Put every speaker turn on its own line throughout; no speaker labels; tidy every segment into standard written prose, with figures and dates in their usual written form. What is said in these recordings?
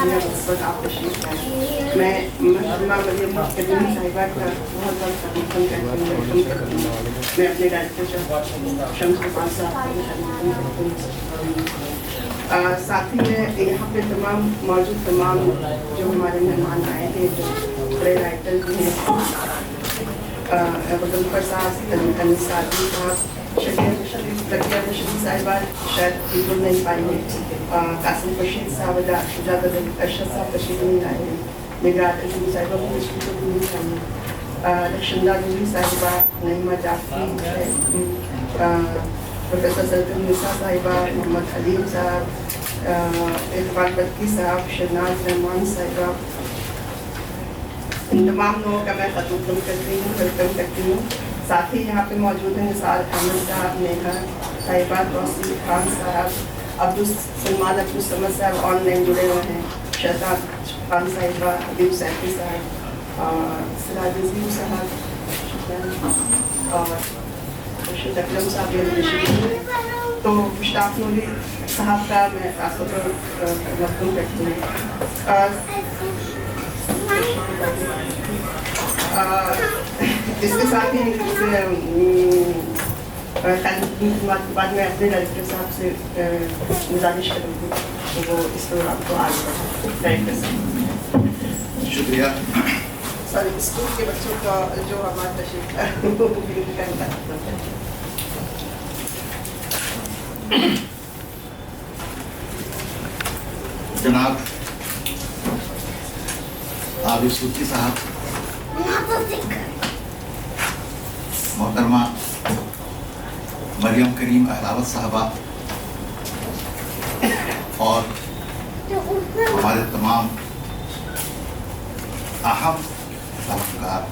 बहुत आप तशरीफ लाए। मैं मरियम करीम साहिबा का बहुत बहुत समर्थन करती हूँ। मैं अपने डायरेक्टर शम्स साहब साथ ही में यहाँ पे मौजूद तमाम जो हमारे मेहमान आए थे, जो बड़े राइटर भी हैं, गुलफर साहब, अनिसादी साहब, रकिया रशीद साहिबा शायद बिल्कुल नहीं पाएंगे, कासिम रशीद साहब, अरशद साहब तशरीफ नहीं लाए हैं, निगरात अजीम साहिबा भी तशरीफ नहीं लाए, रक्षंदा जूही साहिबा, नईमा जाफरी, प्रोफेसर सल्तन निसा साहिबा, मोहम्मद अलीम साहब, इकबाल बल्की साहब, शहनाज रहमान साहिबा, इन तमाम लोगों का मैं खतूम करती हूँ, वेलकम करती हूँ। साथ ही यहाँ पे मौजूद हैं निसार अहमद साहब, नेहा साहिबा, तौसीफ खान साहब, सलमान अब्दुल समद साहब ऑनलाइन जुड़े हुए हैं, शहजाद खान साहिबा, हबीब सैफी साहब, सिराज अजीम साहब और खुर्शीद अकरम साहब। तो मुश्ताक नूरी साहब का मैं खासतौर पर मखदूम करती हूँ। इसके साथ ही बाद में अपने डायरेक्टर साहब से गुजारिश करूँगी तो वो इस प्रोग्राम को आगे बढ़ाएं। डायरेक्टर साहब
शुक्रिया।
सॉरी, स्कूल के बच्चों का जो हमारा तशरीफ है वो करना।
जनाब आबिद सूची साहब, मोहतरमा मरियम करीम अहलावत साहबा और हमारे तमाम अहम सलाहकार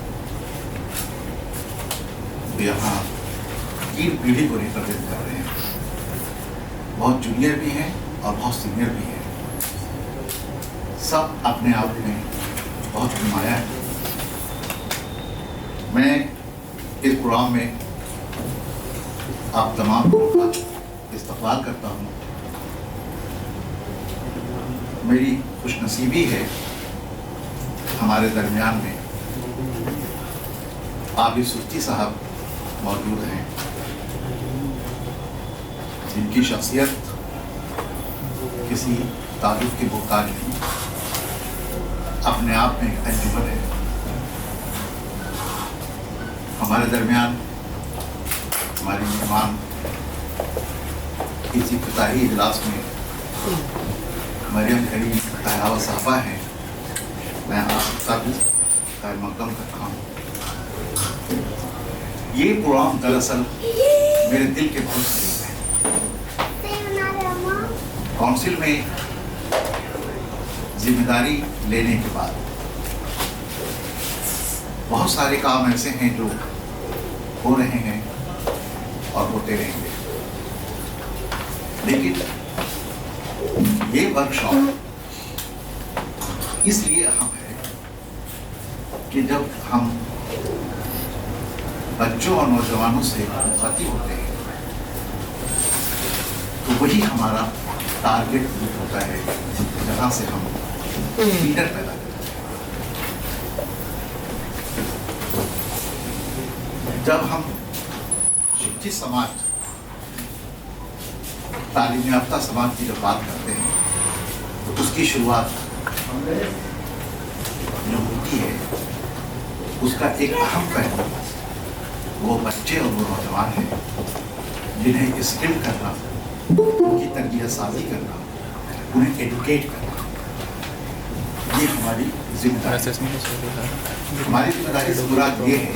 यहाँ तीन पीढ़ी को रिप्रेजेंट कर रहे हैं। बहुत जूनियर भी हैं और बहुत सीनियर भी हैं। सब अपने आप में बहुत नुमाया है। मैं इस प्रोग्राम में आप तमाम लोगों का इस्तकबाल करता हूँ। मेरी खुशनसीबी है हमारे दरमियान में आबिद सूची साहब मौजूद हैं, जिनकी शख्सियत किसी तारुफ की मोहताज नहीं, अपने आप में एक अंजुमन है। हमारे दरमियान हमारी मेहमान इस इफ्तिताही इजलास में मरियम करीम अहलावत साहबा हैं। मैं आप सबका भी खैर मकदम करता हूँ। ये प्रोग्राम दरअसल मेरे दिल के बहुत करीब है। काउंसिल में जिम्मेदारी लेने के बाद बहुत सारे काम ऐसे हैं जो हो रहे हैं और होते रहेंगे, लेकिन ये वर्कशॉप इसलिए अहम है कि जब हम बच्चों और नौजवानों से मुखातिब होते हैं तो वही हमारा टारगेट ग्रुप होता है, जहाँ से हम लीडर पैदा करते हैं। जब हम शिक्षित समाज, तालीम याफ्ता समाज की जब बात करते हैं तो उसकी शुरुआत जो होती है उसका एक अहम पहलू वो बच्चे और वो नौजवान हैं, जिन्हें स्किल करना, उनकी तरबियत साजी करना, उन्हें एडुकेट करना, ये हमारी जिम्मेदारी है। हमारी जिम्मेदारी से मुराद ये है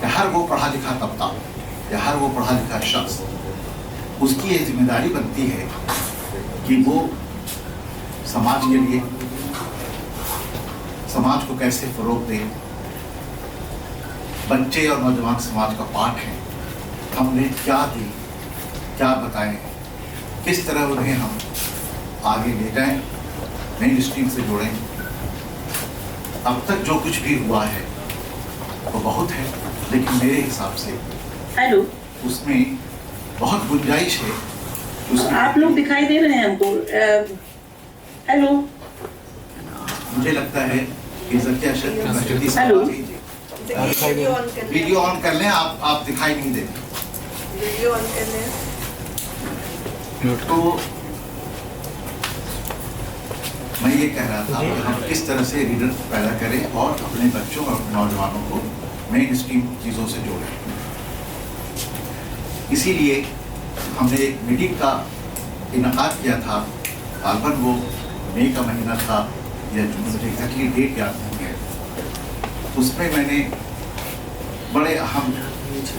कि हर वो पढ़ा लिखा तबका या हर वो पढ़ा लिखा शख्स, उसकी ये जिम्मेदारी बनती है कि वो समाज के लिए, समाज को कैसे फरोग दे। बच्चे और नौजवान समाज का पार्ट है। हमने क्या दी, क्या बताएं, किस तरह उन्हें हम आगे ले जाएं, नई स्ट्रीम से जोड़ें। अब तक जो कुछ भी हुआ है वो बहुत है, लेकिन मेरे हिसाब से
हेलो
उसमें बहुत गुंजाइश है।
आप लोग दिखाई दे रहे हैं हमको। हेलो
मुझे लगता है कि ज़किया शेख की उपस्थिति से
हेलो।
कीजिए।
वीडियो ऑन कर लें।
वीडियो ऑन कर लें, आप दिखाई नहीं देते।
वीडियो ऑन कर लें।
तो मैं ये कह रहा था कि हम किस तरह से रीडर पैदा करें और अपने बच्चों और अपने नौजवानों को मेन स्ट्रीम चीज़ों से जोड़ें। इसीलिए हमने एक मीटिंग का इनकाद किया था। गालबन वो मई का महीना था या मुझे एग्जैक्टली डेट याद नहीं है। उसमें मैंने बड़े अहम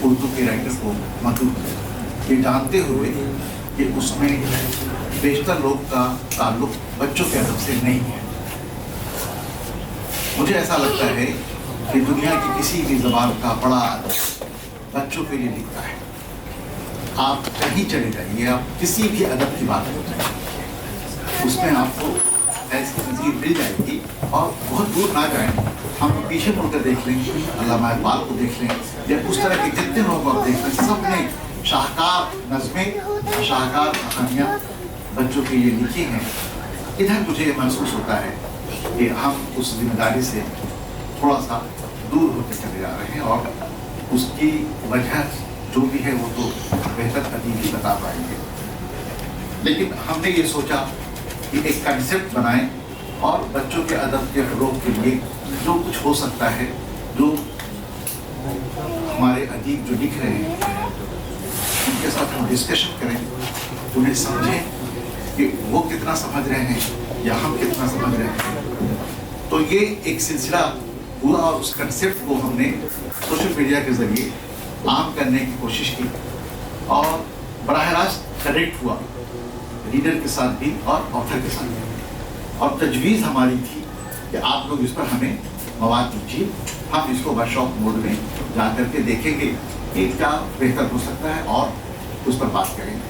उर्दू के राइटर को मदद किया, ये जानते हुए कि उसमें बेशतर लोग का ताल्लुक बच्चों के अदब से नहीं है। मुझे ऐसा लगता है कि दुनिया की किसी भी ज़बान का बड़ा अदब बच्चों के लिए लिखता है। आप कहीं चले जाइए, आप किसी भी अदब की बात करें, उसमें आपको ऐसी तस्वीर मिल जाएगी। और बहुत दूर ना जाएं, हम पीछे मुड़कर देख लें, अल्लामा इकबाल को देख लें, या उस तरह के जितने लोग आप देख लें, सब ने शाहकार नज़में, शाहकार कहानियाँ बच्चों के लिए लिखी हैं। इधर मुझे ये महसूस होता है कि हम उस जिम्मेदारी से थोड़ा सा दूर होते चले जा रहे हैं, और उसकी वजह जो भी है वो तो बेहतर अदीब ही बता पाएंगे। लेकिन हमने ये सोचा कि एक कंसेप्ट बनाएं और बच्चों के अदब के फ़रोग़ के लिए जो कुछ हो सकता है, जो हमारे अदीब जो लिख रहे हैं उनके साथ हम डिस्कशन करें, उन्हें समझें कि वो कितना समझ रहे हैं या हम कितना समझ रहे हैं। तो ये एक सिलसिला हुआ और उस कंसेप्ट को हमने सोशल मीडिया के ज़रिए आम करने की कोशिश की, और बराह रास्त कनेक्ट हुआ रीडर के साथ भी और ऑथर के साथ भी। और तजवीज़ हमारी थी कि आप लोग इस पर हमें मवाद दीजिए, हम इसको वर्कशॉप मोड में जा कर के देखेंगे कि क्या बेहतर हो सकता है और उस पर बात करेंगे।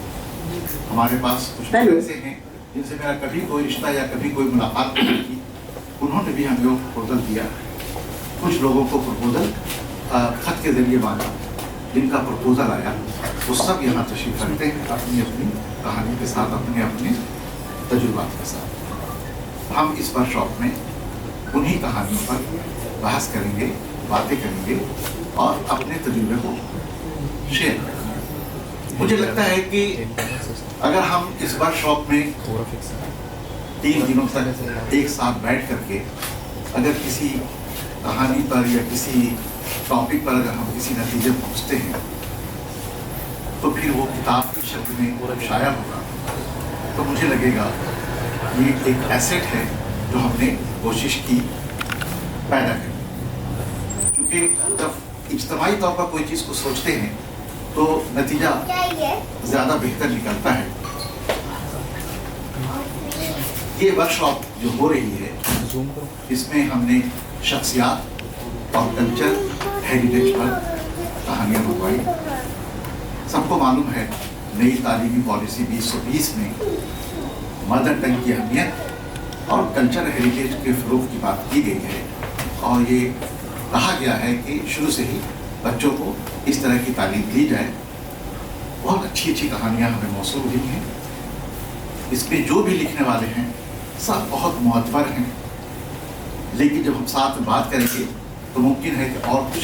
हमारे पास कुछ लोग ऐसे हैं जिनसे मेरा कभी कोई रिश्ता या कभी कोई मुलाकात नहीं की, उन्होंने भी हमें वो प्रपोजल दिया। कुछ लोगों को प्रपोजल खत के ज़रिए मांगा, जिनका प्रपोजल आया वो सब यहाँ तशरीफ़ रखते हैं अपनी अपनी कहानी के साथ, अपने अपने तजुर्बात के साथ। हम इस वर्कशॉप में उन्हीं कहानियों पर बहस करेंगे, बातें करेंगे और अपने तजुर्बे को शेयर करेंगे। मुझे लगता है कि अगर हम इस वर्कशॉप में 3 दिनों तक एक साथ बैठ करके अगर किसी कहानी पर या किसी टॉपिक पर अगर हम किसी नतीजे पहुँचते हैं, तो फिर वो किताब की शक्ल में शाया होगा। तो मुझे लगेगा ये एक एसेट है जो हमने कोशिश की पैदा करने। क्योंकि जब इज्तमाही तौर पर कोई चीज़ को सोचते हैं तो नतीजा ज़्यादा बेहतर निकलता है। ये वर्कशॉप जो हो रही है, इसमें हमने शख्सियात और कल्चर हेरिटेज पर कहानियाँ मंगवाई। सबको मालूम है नई तालीमी पॉलिसी 2020 में मदर टंग की अहमियत और कल्चर हेरिटेज के फ़रोग़ की बात की गई है, और ये कहा गया है कि शुरू से ही बच्चों को इस तरह की तालीम दी जाए। बहुत अच्छी अच्छी कहानियाँ हमें मौसूल हुई हैं। इसमें जो भी लिखने वाले हैं सब बहुत मुअत्तर हैं, लेकिन जब हम साथ में बात करेंगे तो मुमकिन है कि और कुछ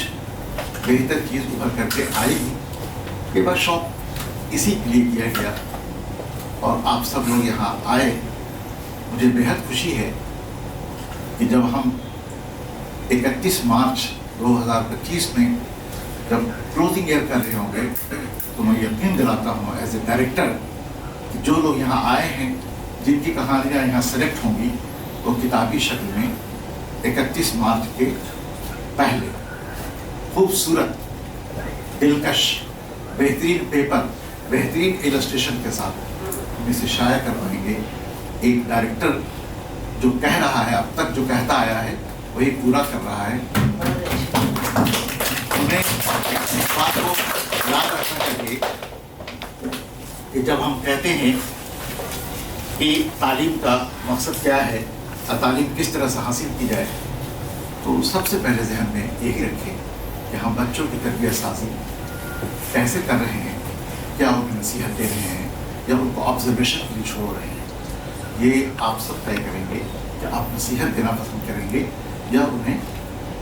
बेहतर चीज़ उभर करके आएगी। ये वर्कशॉप इसी के लिए किया गया और आप सब लोग यहाँ आए। मुझे बेहद खुशी है कि जब हम 31 मार्च 2025 में जब क्लोजिंग ईयर कर रहे होंगे, तो मैं यकीन दिलाता हूँ एज ए डायरेक्टर कि जो लोग यहाँ आए हैं, जिनकी कहानियाँ यहाँ सेलेक्ट होंगी, वो किताबी शक्ल में 31 मार्च के पहले खूबसूरत, दिलकश, बेहतरीन पेपर, बेहतरीन इलस्ट्रेशन के साथ हम इसे शाया करवाएंगे। एक डायरेक्टर जो कह रहा है, अब तक जो कहता आया है वही पूरा कर रहा है। हमें इस बात को याद रखना चाहिए कि जब हम कहते हैं कि तालीम का मकसद क्या है और तालीम किस तरह से हासिल की जाए, तो सबसे पहले जहन में यही रखें कि हम बच्चों की तरबियत साजी कैसे कर रहे हैं, क्या उन्हें नसीहत दे रहे हैं या उनको ऑब्जर्वेशन के लिए छोड़ रहे हैं, ये आप सब तय करेंगे। कि आप नसीहत देना पसंद करेंगे या उन्हें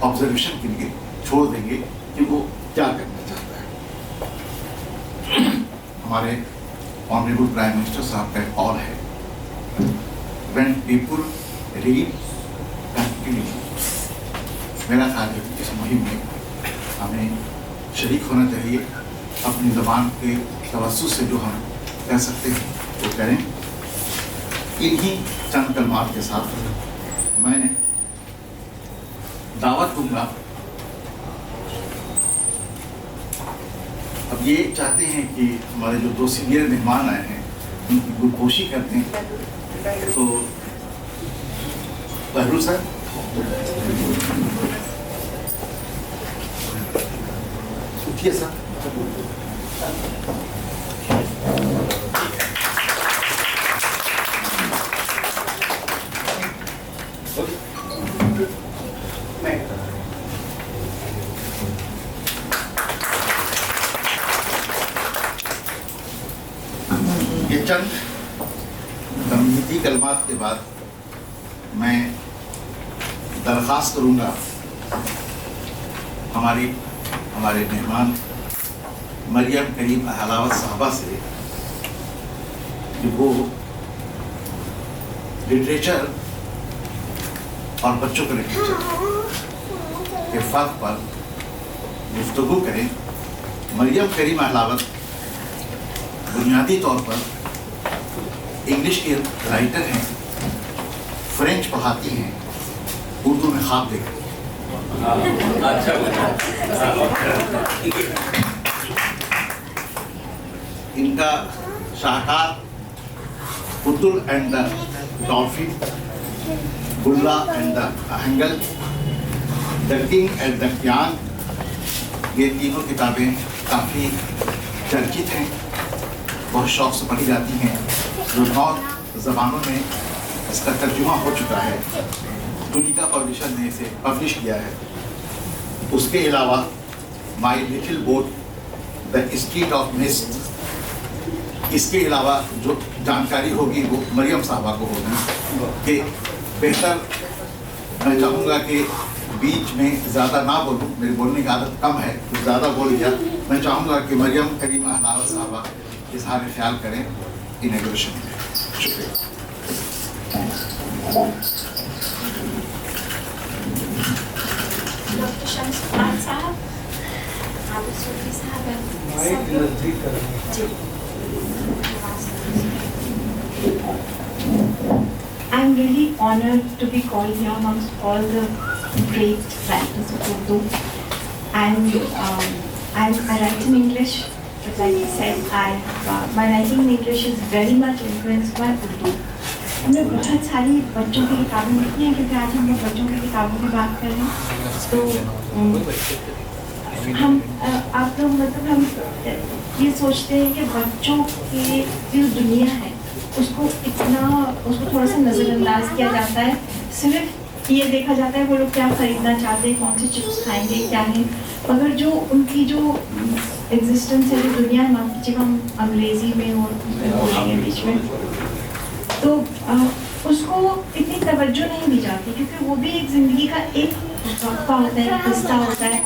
ऑब्जर्वेशन के लिए छोड़ देंगे कि वो क्या करना चाहता है। हमारे ऑनरेबल प्राइम मिनिस्टर साहब का एक कॉल है, व्हेन पीपल रीड कंटिन्यू। मेरा ख्याल है कि इस मुहिम में हमें शरीक होना चाहिए, अपनी ज़बान के तवज्जुह से जो हम कह सकते हैं वो करें। इन्हीं चंद कलमात के साथ मैं दावत दूंगा। अब ये चाहते हैं कि हमारे जो 2 सीनियर मेहमान आए हैं उनकी गुलपोशी करते हैं, तो बहरू सर उठिए सर। ये चंद तमहीदी कलमात के बाद मैं दरख्वास्त करूंगा हमारे मेहमान मरियम करीम अहलावत साहबा से कि वो लिटरेचर और बच्चों के लिटरेचर के फ़र्क पर गुफ्तगू करें। मरियम करीम अहलावत बुनियादी तौर पर इंग्लिश के राइटर हैं, फ्रेंच पढ़ाती हैं, उर्दू में ख्वाब देखती हैं। इनका शाहकार Putul and the dolphin, Bulla and the hangul, the king and the क्यान, ये तीनों किताबें काफ़ी चर्चित हैं, बहुत शौक से पढ़ी जाती हैं, जो 9 ज़बानों में इसका तर्जुमा हो चुका है। तुलिका पब्लिशर ने इसे पब्लिश किया है। उसके अलावा my little boat, the street of mist, इसके अलावा जो जानकारी होगी वो मरियम साहबा को होगी। कि बेहतर मैं चाहूँगा कि बीच में ज़्यादा ना बोलूँ, मेरी बोलने की आदत कम है तो ज़्यादा बोल गया। मैं चाहूँगा कि मरियम करीम अहलावत साहबा इजहार ख्याल करें इनॉग्रेशन में। शुक्रिया।
डॉक्टर शमसुद्दीन साहब, आबिद सूफी साहब, I'm really honored to be called here amongst all the great writers of Urdu. And I write in English, but like I said, my writing in English is very much influenced by Urdu. हमने बहुत सारी बच्चों की किताबें लिखी हैं, क्योंकि आज हम लोग बच्चों की किताबों की बात कर रहे हैं। तो हम आप लोग मतलब हम ये सोचते हैं कि बच्चों की जो दुनिया है उसको थोड़ा सा नज़रअंदाज किया जाता है। सिर्फ ये देखा जाता है वो लोग क्या ख़रीदना चाहते हैं, कौन सी चिप्स खाएंगे, क्या है, मगर जो उनकी जो एग्जिस्टेंस है, जो दुनिया है, जब हम अंग्रेज़ी में और बोलेंगे बीच में, तो उसको इतनी तवज्जो नहीं दी जाती, क्योंकि वो भी एक ज़िंदगी का एक वक्फा होता है, एक हिस्सा होता है,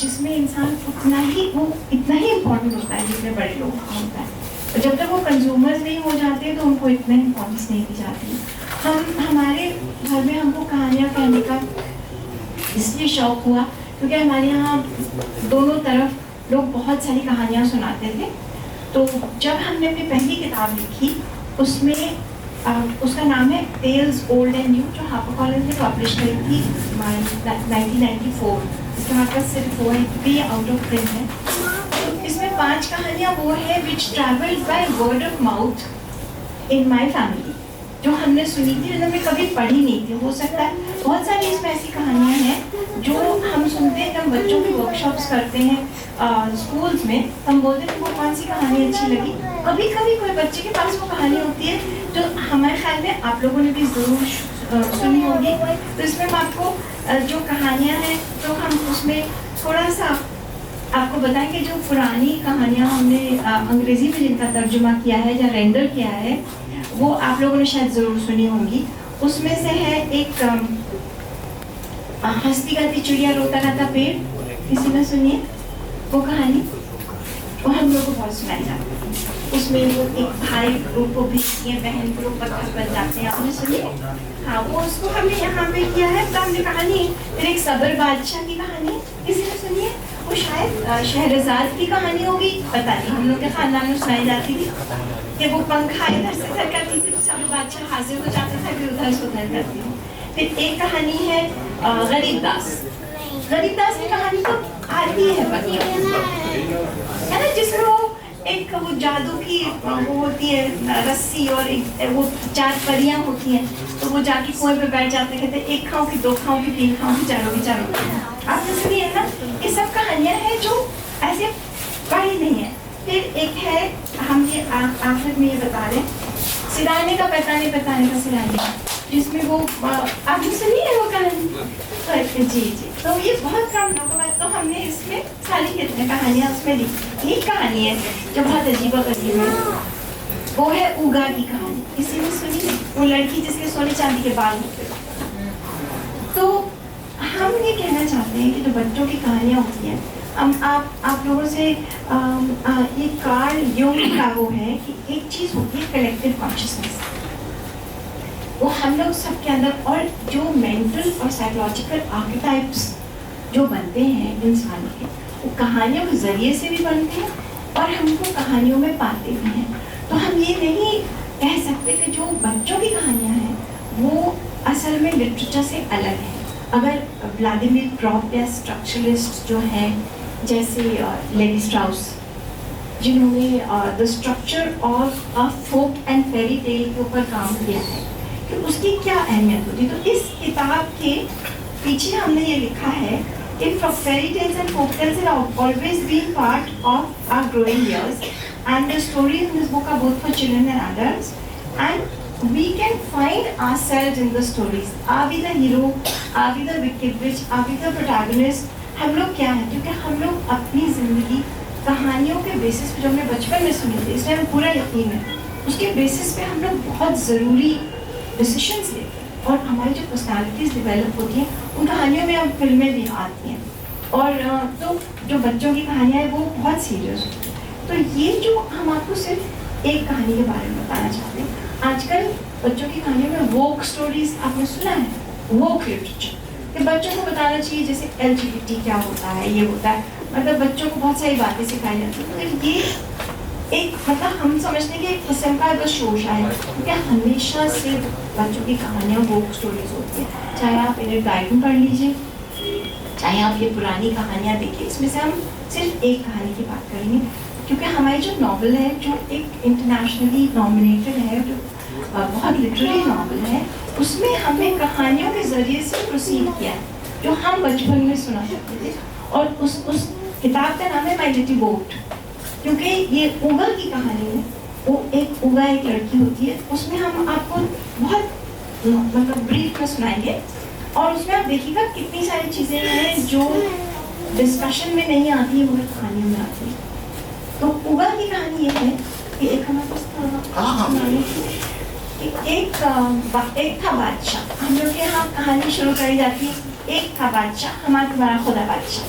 जिसमें इंसान इतना ही इम्पोर्टेंट होता है जितने बड़े लोग का होता है। तो जब तक वो कंज्यूमर्स नहीं हो जाते तो उनको इतना इम्पोर्टेंस नहीं दी जाती। हमारे घर में हमको कहानियाँ कहने का इसलिए शौक़ हुआ क्योंकि हमारे यहाँ दोनों तरफ लोग बहुत सारी कहानियाँ सुनाते थे। तो जब हमने अपनी पहली किताब लिखी, उसमें उसका नाम है टेल्स ओल्ड एंड न्यू, जो हार्परकॉलिंस ने पब्लिश करी थी 1994। इसके हमारे पास सिर्फ वो है, भी आउट ऑफ प्रिंट है। तो इसमें 5 कहानियाँ वो है which travelled by word of mouth in my family, जो हमने सुनी थी, हमने कभी पढ़ी नहीं थी। हो सकता है बहुत सारी इसमें ऐसी कहानियाँ हैं जो हम सुनते हैं, जब बच्चों की वर्कशॉप्स करते हैं स्कूल्स में, हम बोलते हैं कि वो कौन सी कहानी अच्छी लगी। कभी कभी कोई बच्चे के पास वो कहानी होती है जो हमारे ख्याल में आप लोगों ने भी ज़रूर सुनी होगी। तो इसमें हम आपको जो कहानियाँ हैं तो हम उसमें थोड़ा सा आपको बताएं कि जो पुरानी कहानियाँ हमने अंग्रेज़ी में जिनका तर्जुमा किया है या रेंडर किया है, वो आप लोगों ने शायद ज़रूर सुनी होंगी। उसमें से है एक हंसती गाती चिड़िया रोता रहता पेड़, किसी ने सुनी है वो कहानी? वो हम लोग को बहुत सुनाई जाती है। उसमें वो एक भाई को भेजती है, बहन को पत्थर बन जाते हैं, आपने सुनी है? हाँ, वो उसको हमने यहाँ पे किया है, तो हमने कहानी फिर एक सबर बादशाह की कहानी किसी ने सुनी है? वो शायद शहरजाद की कहानी होगी, पता नहीं, हम लोग के खानदान में सुनाई जाती थी कि वो पंखा इधर से इधर करती थी, सबर बादशाह हाजिर हो जाता था, फिर उधर से उधर करती थी। फिर एक कहानी है गरीबदास। गरीबदास की कहानी तो आती है ना, जिसमें वो जादू की वो होती है रस्सी और एक वो 4 परियां होती हैं, तो वो जाके कुएं पे बैठ जाते हैं, कहते एक खाओ की 2 खाओ की 3 खाओ की चारों की चारों। आपने सुनी है ना? ये सब कहानियां हैं जो ऐसे पढ़ी नहीं है। फिर एक है, हम ये आखिर में ये बता रहे सिराने का पताने का सिराने, जिसमें वो आपने सुनी है वो कहानी? जी जी, तो ये बहुत कम लोगों में, तो हमने इसमें सारी कितने कहानियां उसमें लिखी। एक कहानी है जो बहुत अजीब है, वो है उगा की कहानी। किसी ने सुनी? वो लड़की जिसके सोने चांदी के बाल होते। तो हम ये कहना चाहते हैं कि जो बच्चों की कहानियां होती हैं, हम आप लोगों से ये कार्ल यूंग का वो है कि एक चीज होती है कलेक्टिव कॉन्शियसनेस, वो हम लोग सबके अंदर, और जो मेंटल और साइकोलॉजिकल आर्केटाइप्स जो बनते हैं इंसान के, वो कहानियों के जरिए से भी बनते हैं और हमको कहानियों में पाते भी हैं। तो हम ये नहीं कह सकते कि जो बच्चों की कहानियाँ हैं वो असल में लिटरेचर से अलग है। अगर व्लादिमीर क्रोप या स्ट्रक्चरलिस्ट जो हैं, जैसे लेवी स्ट्राउस, जिन्होंने the structure of a folk and fairy tale के ऊपर काम किया है कि उसकी क्या अहमियत होती है, तो इस किताब के पीछे हमने ये लिखा है कि fairy tales and folk tales have always been part of our growing years, and the stories in this book are both for children and adults, and we can find ourselves in the stories. Are we the hero? Are we the wicked witch? Are we the protagonist? हम लोग क्या हैं? क्योंकि हम लोग अपनी जिंदगी कहानियों के बेसिस पे जो हमने बचपन में सुनी थी, इसलिए हमें पूरा यकीन है, उसके बेसिस पे हम लोग बहुत ज़रूरी डिसीशंस लेते हैं और हमारी जो पर्सनालिटीज़ डेवलप होती हैं उन कहानियों में अब फिल्में भी आती हैं। और तो जो बच्चों की कहानियाँ हैं वो बहुत सीरियस होती हैं। तो ये जो हम आपको सिर्फ एक कहानी के बारे में बताना चाहते हैं। आजकल बच्चों की कहानियों में वोक स्टोरीज आपने सुना है, वोक लिटरेचर, कि बच्चों को बताना चाहिए जैसे LGBT क्या होता है, ये होता है, मतलब बच्चों को बहुत सारी बातें सिखाई जाती हैं। तो ये एक मतलब हम समझते हैं कि एक किस्म का बस शोशा है, क्योंकि हमेशा से बच्चों की कहानियाँ वोक स्टोरीज होती हैं। चाहे आप इन्हें गाइड पढ़ लीजिए, चाहे आप ये पुरानी कहानियाँ देखिए, इसमें से हम सिर्फ एक कहानी की बात करेंगे, क्योंकि हमारी जो नॉवल है, जो एक इंटरनेशनली नॉमिनेटेड है, जो बहुत लिटरेरी नॉवल है, उसमें हमने कहानियों के जरिए से प्रोसीड किया है जो हम बचपन में सुना करते थे। और उस किताब का नाम है माय लिटिल बोट, क्योंकि ये उगा की कहानी है। वो एक उगा एक लड़की होती है, उसमें हम आपको बहुत मतलब ब्रीफ में सुनाएंगे, और उसमें आप देखिएगा कितनी सारी चीज़ें हैं जो डिस्कशन में नहीं आती है मगर कहानियों में आती है। तो उगा की कहानी ये है कि एक था बादशाह। हम लोग के यहाँ कहानी शुरू करी जाती है, एक था बादशाह, हमारा तुम्हारा खुदा बादशाह,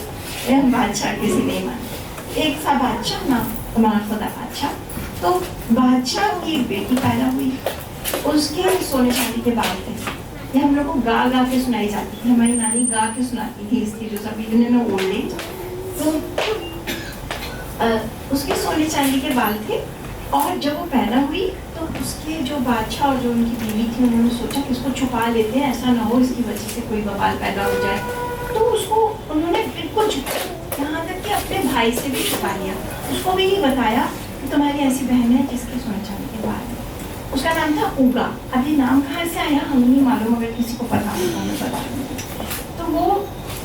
हम बादशाह किसी नहीं मानते। एक था बादशाह ना हमारा खुदा बादशाह। तो बादशाह की बेटी पैदा हुई, उसके सोने चांदी के बाल थे। ये हम लोग को गा गा के सुनाई जाती थी, हमारी नानी गा के सुनाती थी इसकी जो सभी दिन में ओल्ड एज। तो उसके सोने चांदी के बाल थे, और जब वो पैदा हुई तो उसके जो बादशाह और जो उनकी बीवी थी, उन्होंने सोचा कि इसको छुपा लेते हैं, ऐसा ना हो इसकी वजह से कोई बवाल पैदा हो जाए। तो उसको उन्होंने बिल्कुल छुपाया, यहाँ तक कि अपने भाई से भी छुपा लिया। उसको भी नहीं बताया कि तुम्हारी ऐसी बहन है जिसके सोने चांदी के बाल है। उसका नाम था उगा। अब ये नाम कहाँ से आया हमें नहीं मालूम, अगर किसी को पता हो तो हमें बता दें। तो वो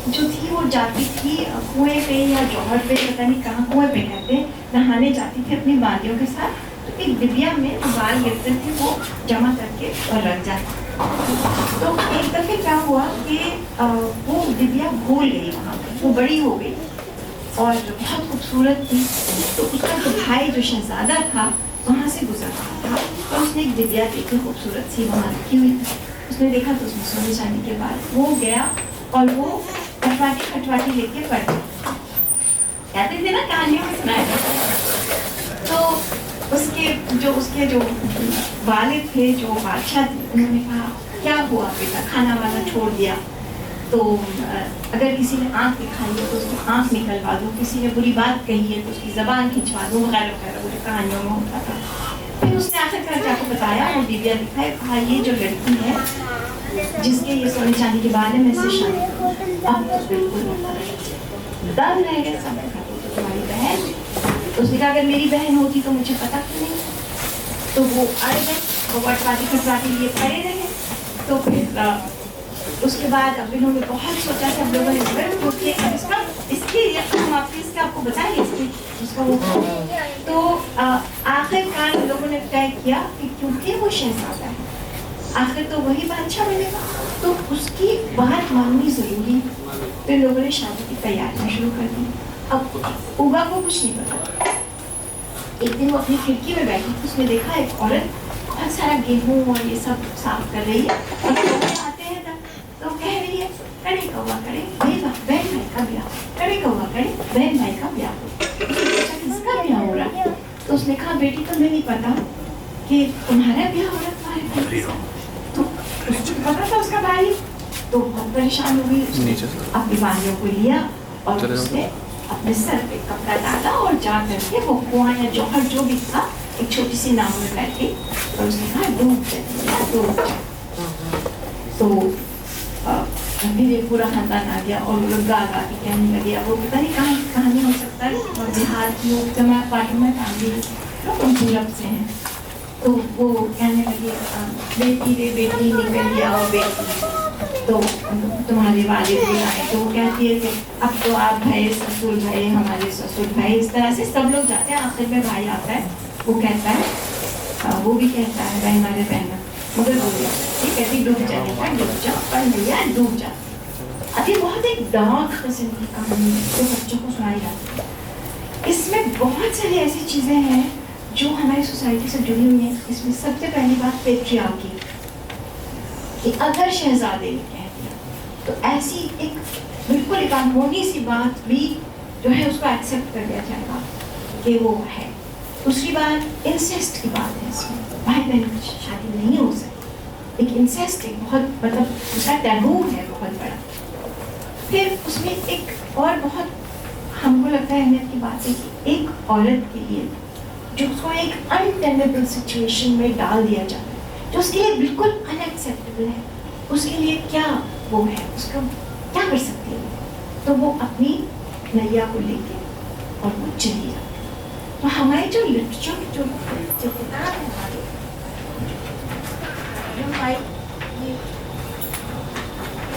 जो थी वो जाती थी कुएं पे या जौहर पे, पता नहीं कहाँ, कुएं पे कहते, नहाने जाती थी अपनी बालियों के साथ। तो एक डिबिया में जो बाल गिरते थे वो जमा करके और रख जाती। तो एक दफ़े क्या हुआ कि वो डिबिया भूल गई वहाँ पर, वो बड़ी हो गई और बहुत खूबसूरत थी। तो उसका जो भाई जो शहजादा था, वहाँ से गुजर रहा था तो उसने एक दिव्या देखी, खूबसूरत सी वहाँ रखी हुई थी। उसने देखा तो उसमें सोने चांदी के बाद वो गया और वो खटवाटी लेके पड़ गया। कहते थे ना कहानियों में सुनाया जाता। तो उसके जो वालिद थे, जो बादशाह थे, उन्होंने कहा क्या हुआ बेटा, खाना वाना छोड़ दिया तो अगर किसी ने आँख दिखाई है तो उसकी आँख निकलवा दो, किसी ने बुरी बात कही है तो उसकी ज़बान खिंचवा दो, वगैरह वगैरह, वो जो कहानियों में होता था। फिर उसने आखिरकार जाकर बताया और दिव्या दिखाए, कहा ये जो लड़की है जिसके ये सोने चांदी के बारे में से शादी अब तो बिल्कुल दम रह गया, सब तो तुम्हारी बहन। तो उसने कहा अगर मेरी बहन होती तो मुझे पता क्यों नहीं। तो वो अड़ गए, वो वटवाटी खटवाटी लिए पड़े रहे। तो फिर उसके बाद अब इन्होंने बहुत सोचा कि अब लोगों ने इसके हम आपको बताएंगे इसका वो। तो आखिरकार लोगों ने तय किया कि क्योंकि वो शहजादा है, आखिर तो वही बादशाह बनेगा, तो उसकी बात माननी जरूरी। तो इन लोगों ने शादी की तैयारियां शुरू कर दी। अब उगा को कुछ नहीं पता। एक दिन वो अपनी खिड़की में बैठी, उसने देखा एक औरत बहुत सारा गेहूं और ये सब साफ कर रही है और लोग आते हैं तो कह रही है करे कौवा करे बहन भाई का ब्याह, करे कौवा करे बहन भाई का ब्याह। किसका ब्याह हो रहा है? तो उसने कहा बेटी तुम्हें नहीं पता कि तुम्हारा ब्याह हो रहा है तुम्हारे भाई। तो उसको पता था उसका भाई, तो बहुत परेशान हो गई। उसने अपनी बालियों को लिया और उसने अपने सर पे कपड़ा डाला और जा करके वो कुआं या जौहर जो भी था एक छोटी सी नाव में बैठे और उसने कहा डूब जाए। तो फिर एक पूरा खानदान आ गया और लोग गा गा के कहने लगे। अब वो पता नहीं कहाँ कहानी हो सकता है, और बिहार की लोग जमा पार्टी में फैमिली पूरब से हैं, तो वो कहने लगे बेटी रे बेटी निकल गया और बेटी तो तुम्हारे वालिद भी आए। तो वो कहती है कि अब तो आप भाई ससुर भाई हमारे ससुर भाई, इस तरह से सब लोग जाते हैं। आखिर में भाई आता है, वो कहता है, वो भी कहता है भाई हमारे बहना, मगर वो कहती डूब जाने का डूब जा पर भैया डूब जा। अब ये बहुत एक डार्क किस्म की कहानी जो बच्चों को सुनाई जाती है। इसमें बहुत सारी ऐसी चीज़ें हैं जो हमारी सोसाइटी से जुड़ी हुई हैं। इसमें सबसे पहली बात पेट्रियार्की, कि अगर शहजादे ने कह दिया तो ऐसी एक बिल्कुल एक अनहोनी सी बात भी जो है उसको एक्सेप्ट कर लिया जाएगा कि वो है। दूसरी बात इंसेस्ट की बात है, इसमें भाई बहन की शादी नहीं हो सकती, एक इंसेस्ट एक बहुत मतलब उसका टैबू है बहुत बड़ा। फिर उसमें एक और बहुत हमको लगता है अहमियत की बात है कि एक औरत के लिए जो उसको एक अनटेनेबल सिचुएशन में डाल दिया जाता है, जो उसके लिए बिल्कुल अनएक्सेप्टेबल है, उसके लिए क्या वो है, उसका क्या कर सकती है, तो वो अपनी नैया को लेके और वो चली जाती है। तो हमारे जो लिटरेचर जो किताब है हमारी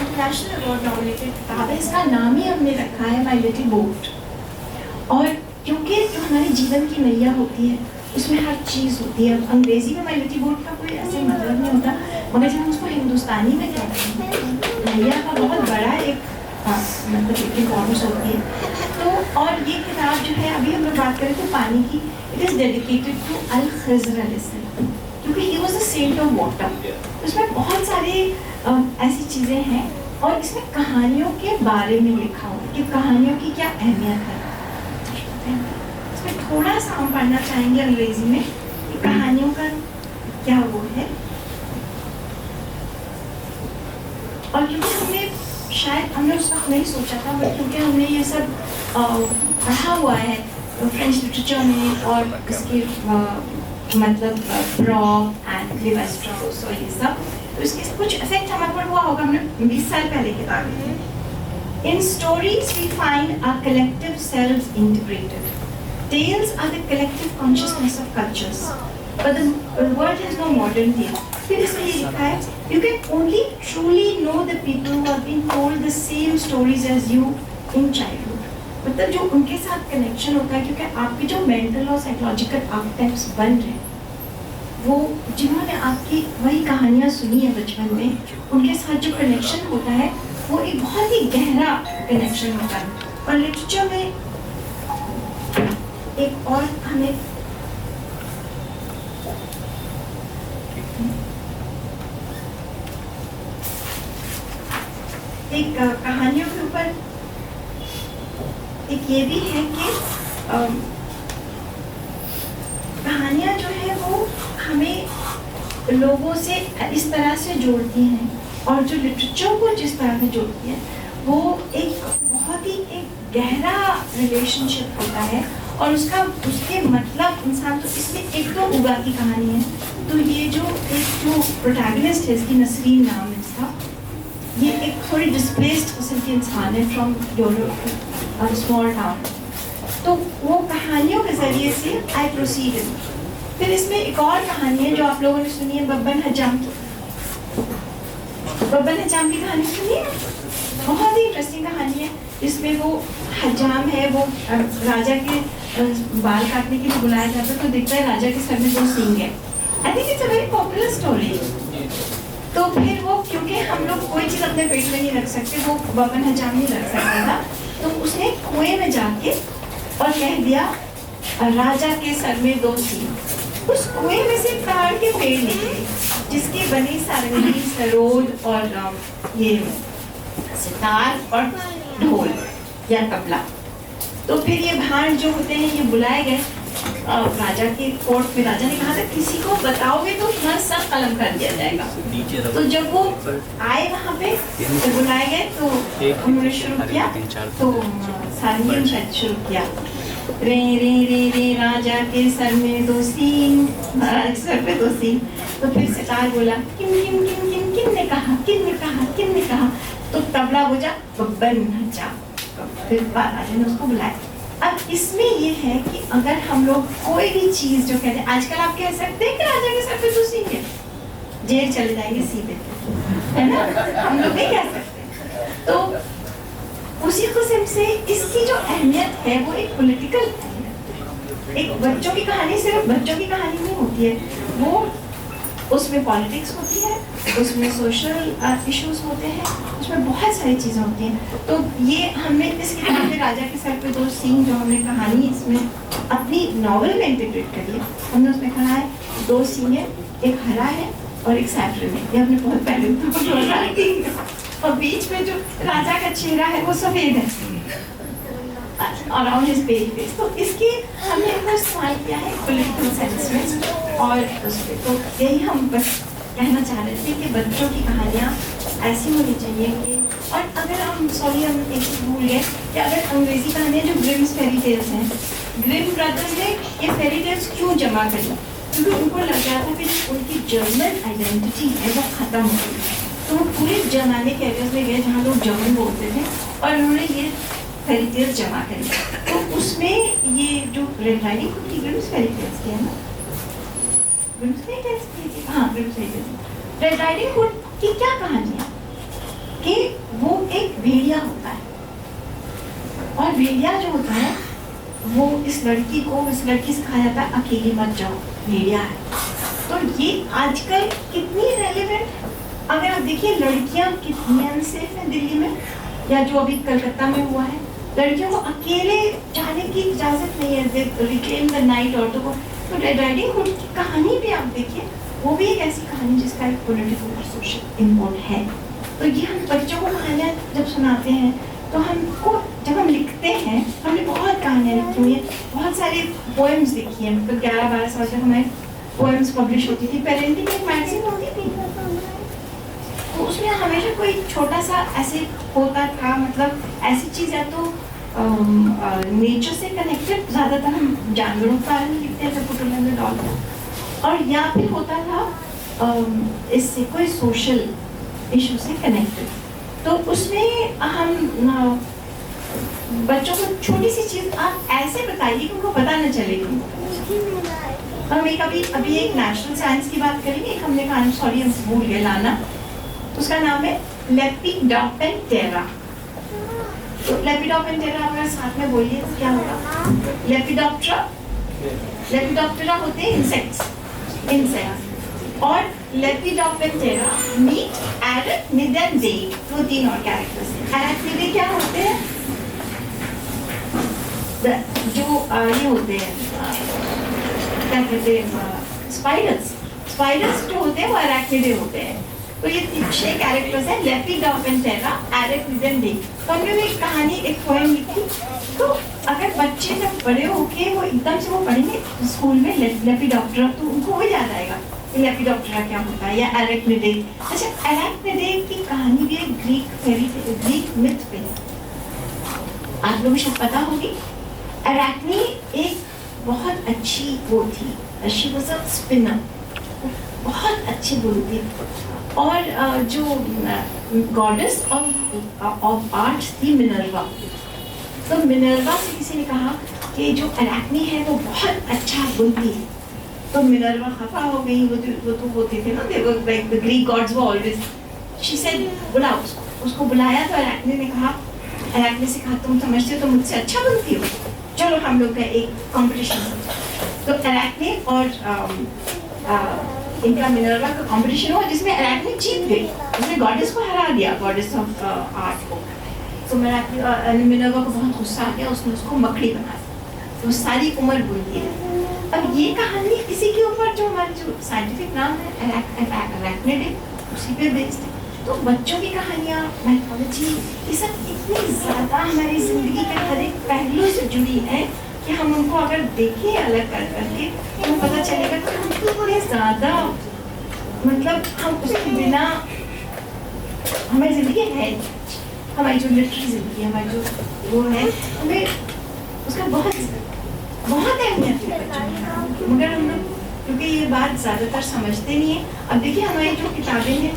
इंटरनेशनल अवार्ड नॉमिनेटेड किताब है, इसका नाम ही हमने रखा है माय लिटिल बोट। और क्योंकि जो हमारे जीवन की नैया होती है उसमें हर चीज़ होती है। अंग्रेजी में माय लिटिल बोट का कोई ऐसे मतलब नहीं होता, मगर जब हम उसको हिंदुस्तानी में कहते हैं नैया का बहुत बड़ा एक मतलब इम्पोर्टेंस होती है। तो और ये किताब जो है अभी हम लोग बात करें तो पानी की, it is dedicated to Al Khizr अलैहिस्सलाम, क्योंकि he was a saint of water. उसमें बहुत सारे ऐसी चीज़ें हैं और इसमें कहानियों के बारे में लिखा हुआ है कि कहानियों की क्या अहमियत है। इसमें थोड़ा सा हम पढ़ना चाहेंगे अंग्रेजी में कि कहानियों का क्या वो है। और क्योंकि हमने शायद हमने उस वक्त नहीं सोचा था, बट क्योंकि हमने ये सब पढ़ा हुआ है फ्रेंच लिटरेचर में और इसके मतलब ब्रॉक एंड लेवी-स्ट्रॉस और ये सब, तो इसके कुछ इफेक्ट हमारे पर हुआ होगा। हमने 20 साल पहले किताब ली। In stories we find our collective selves integrated. Tales are the collective consciousness of cultures, but the world has no modern tale. फिर इसमें ये लिखा है, you can only truly know the people who have been told the same stories as you in childhood. मतलब जो उनके साथ connection होता है, क्योंकि आपके जो मेंटल और साइकोलॉजिकल आर्केटाइप्स बन रहे हैं, वो जिन्होंने आपकी वही कहानियाँ सुनी है बचपन में, उनके साथ जो कनेक्शन होता है वो एक बहुत ही गहरा कनेक्शन होता है। और लिटरेचर में एक और हमें एक कहानियों के ऊपर एक ये भी है कि कहानियाँ जो है वो हमें लोगों से इस तरह से जोड़ती हैं, और जो लिटरेचर को जिस तरह से जोड़ती है वो एक बहुत ही एक गहरा रिलेशनशिप होता है, और उसके मतलब इंसान तो इसमें एक तो उगा की कहानी है, तो ये जो प्रोटैगनिस्ट है, इसकी नसरीन नाम है इसका, ये एक थोड़ी डिस्प्लेस्ड किस्म की इंसान है फ्रॉम यूरोप, स्मॉल टाउन। तो वो कहानियों के जरिए से आई प्रोसीड। फिर इसमें एक और कहानी है जो आप लोगों ने सुनी है, बब्बन हजाम की। बब्बन हजाम की कहानी सुनी है, बहुत ही इंटरेस्टिंग कहानी है, जिसमें वो हजाम है, वो राजा के बाल काटने के लिए बुलाया जाता है, तो दिखता है राजा के सर में 2 सींग है। I think it's a very popular story. तो फिर वो, क्योंकि हम लोग कोई चीज़ अपने पेट में नहीं रख सकते, वो बब्बन हजाम नहीं रख सकता था, तो उसने कुएं में जाके और कह दिया राजा के सर में 2 सींग। उस कुएं में से ताड़ के पेड़ निकले, जिसके बने सारंगी, सरोद और ये सितार और ढोल या तबला। तो फिर ये भाण जो होते हैं ये बुलाए गए राजा के कोर्ट में। राजा ने कहा था किसी को बताओगे तो तुम्हारा सर कलम कर दिया जाएगा। तो जब वो आए वहाँ पे तो बुलाए गए, तो उन्होंने शुरू किया, तो सारंगी शायद शुरू किया, रे रे रे रे राजा के सर में 2 सींग, सर पे 2 सींग। तो फिर सितार बोला किन किन किन किन किन ने कहा, किन ने कहा, किन ने कहा। तो तबला बोला बब्बन हजाम। फिर राजा ने उसको बुलाया। अब इसमें ये है कि अगर हम लोग कोई भी चीज जो कहते हैं, आजकल आप कह सकते हैं कि राजा के सर पे 2 सींग है, जेल चले जाएंगे सीधे, है ना, हम लोग नहीं कह सकते। तो उसी किस्म से इसकी जो अहमियत है वो एक पॉलिटिकल अहमियत। एक बच्चों की कहानी सिर्फ बच्चों की कहानी नहीं होती है, वो उसमें पॉलिटिक्स होती है, उसमें सोशल इश्यूज होते हैं, उसमें बहुत सारी चीज़ें होती हैं। तो ये हमने इस किताब में राजा के सर पे 2 सींग जो हमने कहानी इसमें अपनी नॉवल में इंटीग्रेट करी है, हमने उसमें कहा है 2 सींग है, एक हरा है और एक सैफरन है। ये हमने बहुत पहले और बीच में जो राजा का चेहरा है वो सफ़ेद है अराउंड हिज पेज फेस। तो इसके हमने इनको इस्तेमाल किया है पॉलिटिकल सेंस में, और उसमें तो यही हम बस कहना चाह रहे थे कि बच्चों की कहानियाँ ऐसी होनी चाहिए कि, और अगर हम हम एक चीज़ भूल गए कि अगर अंग्रेज़ी कहानियाँ जो ग्रिम्स फेरी टेल्स हैं, ग्रिम ब्रदर्स ने ये फेरी टेल्स क्यों जमा करी, क्योंकि उनको लग रहा था कि उनकी जर्मन आइडेंटिटी है वो ख़त्म हो गई। तो वो पूरे जर्मनिक एरियाज में गए जहाँ लोग जर्मन बोलते थे, और उन्होंने ये फेरी टेल्स जमा करी। तो उसमें ये जो रेड राइडिंग हुड की ग्रिम्स फेरी टेल्स की है ना, ग्रिम्स फेरी टेल्स की, हाँ Grimm's fairy tales, Red Riding Hood की क्या कहानी है कि वो एक भेड़िया होता है, और भेड़िया जो होता है वो इस लड़की से कहा जाता है अकेली मत जाओ, भेड़िया है। तो ये आजकल कितनी रेलेवेंट, अगर आप देखिए लड़कियां कितनी अनसेफ है दिल्ली में, या जो अभी कलकत्ता में हुआ है, लड़कियों को अकेले जाने की इजाजत नहीं है, रिक्लेम द नाइट औरतों को। तो रेड राइडिंग हुड की कहानी भी आप देखिए, वो भी एक ऐसी कहानी जिसका एक पॉलिटिकल और सोशल इम्पोर्ट है। तो ये हम बच्चों को कहानियाँ जब सुनाते हैं, तो हमको जब हम लिखते हैं, हमने बहुत कहानियाँ लिखी हुई हैं, बहुत सारी पोएम्स लिखी हैं, मतलब 11-12 साल तक हमारे पोएम्स पब्लिश होती थी। पेरेंटिंग एक मैगजीन होती थी, तो उसमें हमेशा कोई छोटा सा ऐसे होता था, मतलब ऐसी चीज़ या तो नेचर से कनेक्टेड, ज़्यादातर हम जानवरों के बारे में लिखते थे, पुटुल डॉग, और या फिर होता था इससे कोई सोशल इशू से कनेक्टेड। तो उसमें हम बच्चों को छोटी सी चीज़ आप ऐसे बताइए कि उनको पता न चलेगी। हम अभी एक नेशनल साइंस की बात करेंगे, एक हमने कहा, सॉरी हम भूल गए लाना, उसका नाम है लेपिडोप्टेरा। तो लेपिडोप्टेरा अगर साथ में बोलिए तो क्या होगा? लेपिडोप्टेरा होते हैं इंसेक्ट्स, और लेपिडोप्टेरा मीट एराक्निड एंड डेट, 2-3 और कैरेक्टर्स हैं। एराक्निड क्या होते हैं? जो ये होते हैं, क्या कहते हैं, स्पाइडर्स जो होते हैं वो एराक्निड होते हैं। तो ये 6 कैरेक्टर्स हैं, लेपिडोप्टेरा, एरेक्निडन डे। तो हमने वो एक कहानी, एक पोएम लिखी। तो अगर बच्चे जब बड़े होके वो एकदम से वो पढ़ेंगे स्कूल में लेपिडोप्टेरा, तो उनको वो याद आएगा कि लेपिडोप्टेरा क्या होता है, या एरेक्निडे। अच्छा, एरेक्निडे की कहानी भी एक ग्रीक मिथ पे है, आप लोगों को शायद पता होगी। एरेक्नी एक बहुत अच्छी वो थी, शी वाज अ स्पिनर, बहुत अच्छी बुनी थी। और जो गॉडेस ऑफ आर्ट थी मिनर्वा, तो मिनर्वा से किसी ने कहा कि जो एरेक्नी है वो बहुत अच्छा बुनती है। तो मिनर्वा खफा हो गई, वो तो होते थे ना, like the Greek gods were always, she said बुलाओ उसको बुलाया। तो एरेक्नी ने कहा, एरेक्नी से कहा तुम समझते हो तो मुझसे अच्छा बनती हो, चलो हम लोग का एक कंपटीशन। तो एरेक्नी और इनका मिनर्वा का कंपटीशन हुआ, जिसमें एरेक्नी जीत गई, उसने गॉडेस को हरा दिया, गॉडेस ऑफ आर्ट को। तो मिनर्वा को बहुत गुस्सा आ गया, उसने उसको मकड़ी बना दिया, तो सारी उम्र बुनती है। अब ये कहानी इसी के ऊपर, जो हमारा जो साइंटिफिक नाम है एरेक्निडे, उसी पे बेस्ड है। तो बच्चों की कहानियाँ, माइथोलॉजी, ये सब इतनी ज़्यादा हमारी ज़िंदगी के हर एक पहलू से जुड़ी है कि हम उनको अगर देखें अलग कर करके, तो पता चलेगा कि हम कितने ज़्यादा, मतलब हम उसके बिना, हमारी ज़िंदगी है, हमारी जो लिटरेरी ज़िंदगी, हमारी जो वो है, हमें उसका बहुत बहुत अहमियत है बच्चों में। मगर हम लोग क्योंकि ये बात ज़्यादातर समझते नहीं है। अब देखिए हमारी जो किताबें हैं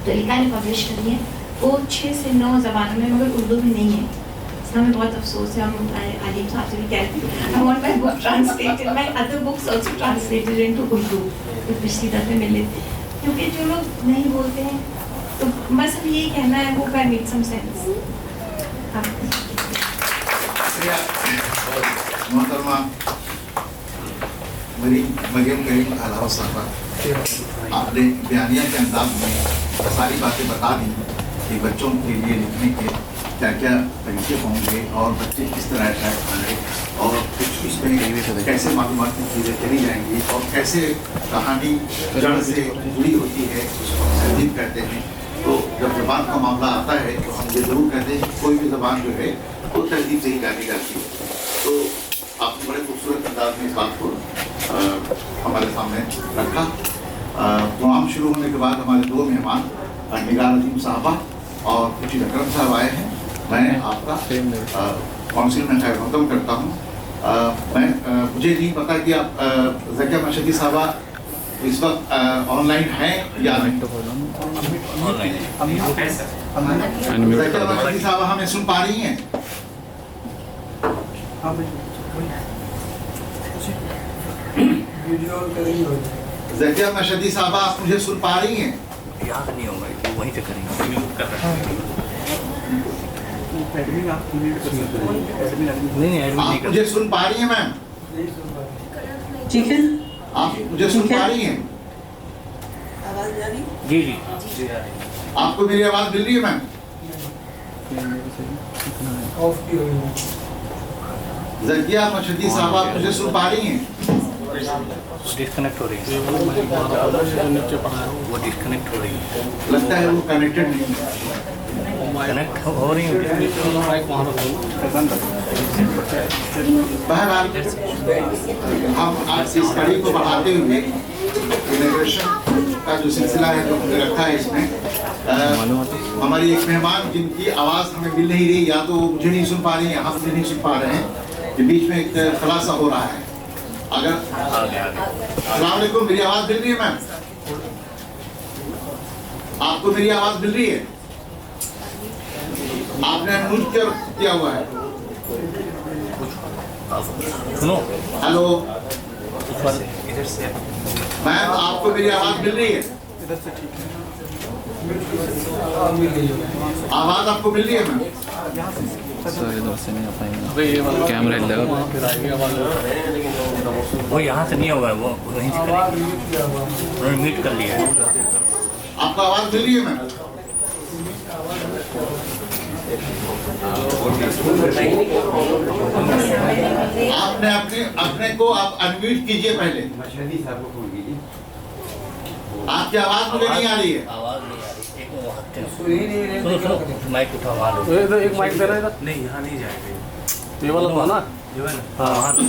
तरीका ने पब्लिश करी है, वो 6 से 9 ज़बानों में, मगर उर्दू में नहीं है। इसका हमें बहुत अफसोस है। हम आलिम साहब से भी कहते हैं, I want my book translated, my other books also translated into Urdu, तो पिछली दफ़े मिले थे। क्योंकि जो लोग नहीं बोलते हैं, तो बस हम यही कहना है, वो का मेक सम सेंस।
मोहतरमा मरियम करीम अलावा साहबा, आपने बयानिया के अंदाज में सारी बातें बता दी कि बच्चों के लिए लिखने के क्या क्या तरीके होंगे और बच्चे किस तरह अट्रैक्ट होंगे और इसमें कैसे मालूमात की चीज़ें चली जाएंगी और कैसे कहानी जड़ से जुड़ी होती है, उसको हम तहजीब कहते हैं। तो जब ज़बान का मामला आता है तो हम ये ज़रूर कहते हैं कि कोई भी ज़बान जो है वो तहजीब से ही जानी जाती है। तो आपने बड़े खूबसूरत अंदाज में इस बात को हमारे सामने रखा। प्रोग्राम शुरू होने के बाद हमारे 2 मेहमान निगार अजीम साहबा और खुशी अकरम साहब आए हैं। मैं आपका काउंसिल में खैर मकदम करता हूँ। मुझे नहीं पता कि आप ज़किया मशदी साहबा इस वक्त ऑनलाइन हैं या नहीं। ज़किया मशदी साहबा हमें सुन पा रही हैं? ज़किया मशदी साहबा आप मुझे सुन पा रही हैं?
याद नहीं होगा, वहीं से करेंगे। नहीं
आप मुझे सुन पा रही हैं मैम?
ठीक है,
आप मुझे सुन पा रही हैं?
जी जी,
आपको मेरी आवाज मिल रही है मैम? ज़किया मशदी साहब आप मुझे सुन पा रही हैं?
डिस्कनेक्ट हो रही है, वो डिस्कनेक्ट हो रही है,
लगता है वो कनेक्टेड नहीं है।
कनेक्ट हो रही है।
बहरहाल हम आज इस कड़ी को बढ़ाते हुए इनोवेशन का जो सिलसिला है जो हमने रखा है इसमें हमारी एक मेहमान जिनकी आवाज़ हमें मिल नहीं रही, या तो मुझे नहीं सुन पा रही है, हम मुझे नहीं सुन पा रहे हैं, के बीच में एक खुलासा हो रहा है। अगर अस्सलाम वालेकुम, मेरी आवाज़ मिल रही है मैम? आपको मेरी आवाज़ मिल रही है? आपने अनम्यूट किया हुआ है।
सुनो,
हेलो
इधर से
मैम, आपको मेरी आवाज़ मिल रही है? आवाज़ आपको मिल रही है मैम?
कैमरा हिलेगा।
वो यहाँ से नहीं होगा, वो वहीं से करेंगे। उन्होंने मीट कर लिया है।
आपको आवाज़ मिल रही है मैम? आपने अपने को आप अनम्यूट कीजिए पहले। आपकी आवाज मुझे नहीं आ रही है।
आवाज नहीं आ रही। एक वो हटते हैं। सुनो सुनो माइक उठा वहाँ लो।
इधर एक माइक देना इधर।
नहीं यहाँ नहीं जाएगा
ये वाला तो ना।
ये वाला
हाँ
वहाँ लो।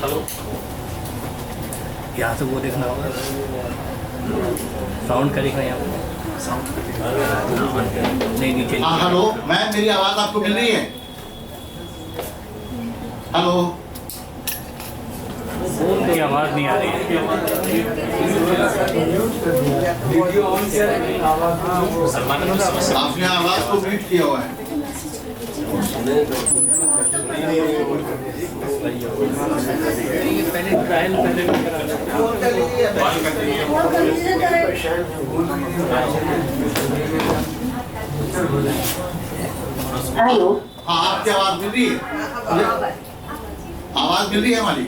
हेलो
यहाँ से वो देखना होगा। साउंड का देखना यहाँ पे। नहीं नीचे
हाँ हेलो मैम, मेरी आवाज आपको मिल रही है? हेलो
उनकी आवाज नहीं आ रही है।
आपने आवाज को म्यूट किया हुआ है।
हेलो।
हाँ आपकी आवाज मिल रही है? आवाज मिल रही है हमारी?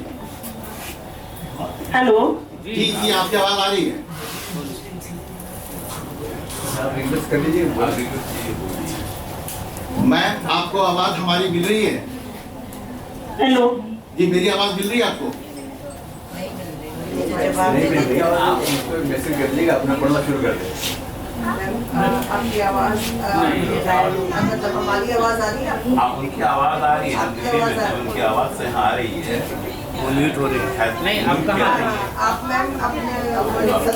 हेलो।
जी जी आपकी आवाज आ रही है। मैम आपको आवाज हमारी मिल रही है?
हेलो।
जी मेरी आवाज मिल रही है आपको?
मैसेज कर लीजिएगा, अपना पढ़ना शुरू कर दे।
आपकी आवाज मतलब हमारी आवाज आ रही है आपको?
आप उनकी आवाज आ रही है, उनकी आवाज से आ रही है।
वो म्यूट हो रही है।
नहीं अब कहाँ
आप मैम अपने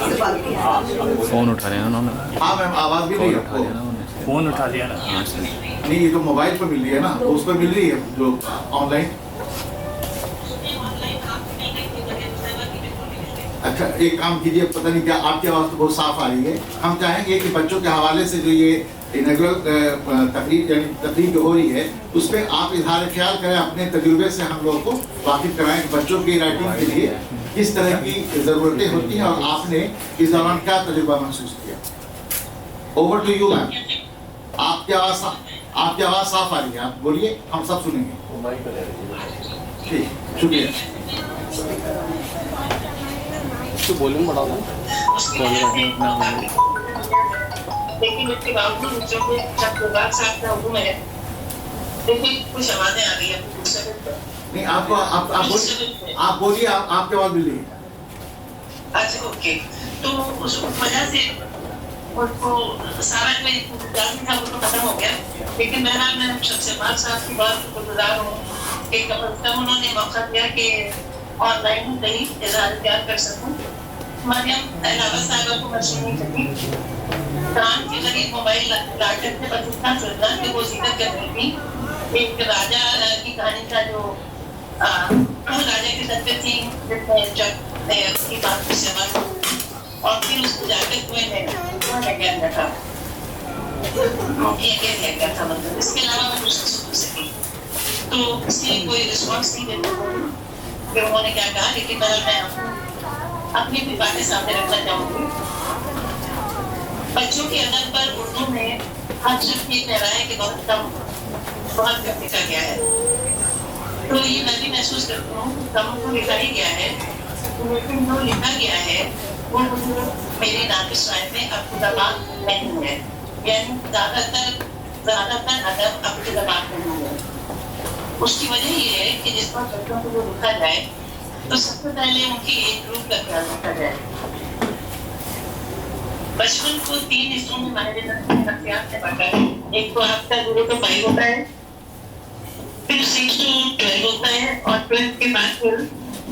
से बात कीजिए।
फोन उठा लिया ना उन्होंने।
हाँ मैम आवाज मिल रही है
उठा
आपको?
लिया ना उन्होंने।
फोन उठा लिया ना।
हाँ सर।
नहीं ये तो मोबाइल पर मिल रही है ना, तो उस पर मिल रही है जो ऑनलाइन। अच्छा एक काम कीजिए, पता नहीं क्या आपकी आवाज़ तो बहुत साफ आ रही है। हम चाहेंगे कि बच्चों के हवाले से जो ये इनॉग्रल तकरीर जो हो रही है उस पर आप इजहार ख्याल करें, अपने तजुर्बे से हम लोग को वाकिफ कराएं कि बच्चों की राइटिंग के लिए किस तरह की ज़रूरतें होती हैं और आपने इस दौरान क्या तजुर्बा महसूस किया। Over to you ma'am. आपकी आवाज़ साफ आ रही है, आप बोलिए, हम सब सुनेंगे। ठीक शुक्रिया।
तो वॉल्यूम बढ़ा दो।
लेकिन उसके बावजूद बच्चों को जब बात साफ ना हो मैंने देखिए कुछ आवाजें आ रही है।
नहीं आपको आप बोलिए, आपकी आवाज़ मिल रही है।
अच्छा ओके, तो उस वजह से उनको सारा कोई जान था वो तो खत्म हो गया। लेकिन बहरहाल मैं शमशेबाग साहब की बात को गुजार हूँ कि कम से कम उन्होंने मौका दिया कि ऑनलाइन कहीं इजहार ख्याल कर सकूँ। मरियम अलावा साहबा को मशहूर थी काम के जरिए मोबाइल लाकर के बस इतना चलता कि वो जिक्र कर रही थी एक राजा की कहानी का जो राजा की तस्वीर थी जिसमें जब उसकी बात को सेवा और फिर उसको जाकर क्या था मतलब इसके अलावा मैं दूसरा सोच सकी तो इससे कोई रिस्पॉन्स नहीं देता कि उन्होंने क्या कहा। लेकिन मैं अपनी भी बातें सामने रखना चाहूंगी। बच्चों के अदब पर उर्दू में हर शब्द ये कह रहा है कि बहुत कम लिखा गया है। तो ये मैं भी महसूस करती हूँ कम तो लिखा ही गया है, लेकिन जो लिखा गया है वो मुझे मेरी नाकिस राय में अब्दुल्लाह नहीं है, यानी ज्यादातर अदब अब्दुल्लाह नहीं है। उसकी वजह ये है कि जिस पर बच्चों को जो लिखा जाए तो सबसे पहले उनकी एज ग्रुप का ख्याल रखा जाए। बचपन को 3 हिस्सों में बांटा है। एक तो आपका 0 to 5 होता है, फिर 6 to 12 होता है और 12 के बाद फिर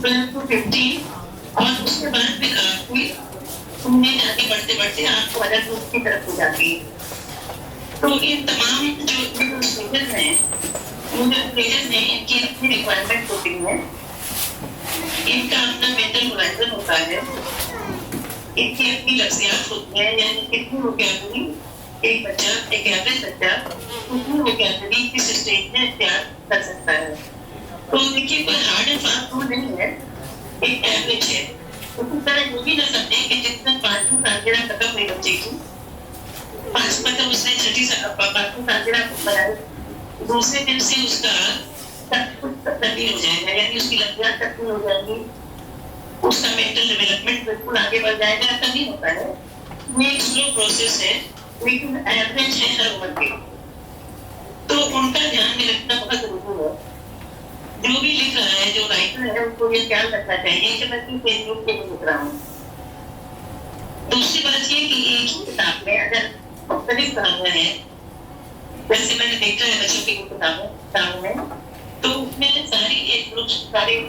12 to 15 और उसके बाद फिर आपकी उम्मीद आगे बढ़ते बढ़ते आपको अलग ग्रुप की तरफ हो जाती है। तो इन तमाम जो स्टेजेस हैं इनकी अपनी रिक्वायरमेंट होती है, इनका अपना मेंटल होराइजन होता है, इनकी अपनी लफ्जियात होती हैं, यानी कितनी वोकैबुलरी एक बच्चा एक एवरेज बच्चा कितनी वोकैबुलरी किस स्टेज में इख्तियार कर सकता है। तो देखिए कोई हार्ड एंड फास्ट रूल नहीं है, एक एवरेज है। उसी तरह ये भी ना समझे कि जितना 5वीं सालगिरह खत्म हुई बच्चे की 5 मतलब उसने 6वीं सालगिरह बनाई, दूसरे दिन से उसका तब्दील हो जाएगा, यानी उसकी लफ्जियात तब्दील हो जाएंगी, उसका मेंटल डेवलपमेंट बिल्कुल आगे बढ़ जाएगा। ऐसा नहीं होता है, ये एक स्लो प्रोसेस है, लेकिन एवरेज है हर उम्र के। तो उनका ध्यान में रखना बहुत जरूरी है। जो भी लिख रहा है, जो राइटर है, उनको ये ख्याल रखना चाहिए कि मैं सिर्फ फेसबुक के लिए लिख रहा हूँ। दूसरी बात ये कि एक ही किताब में अगर मुख्तलिफ कहानियां हैं, जैसे मैंने देखा है बच्चों की किताबों में, तो उसमें सारे एक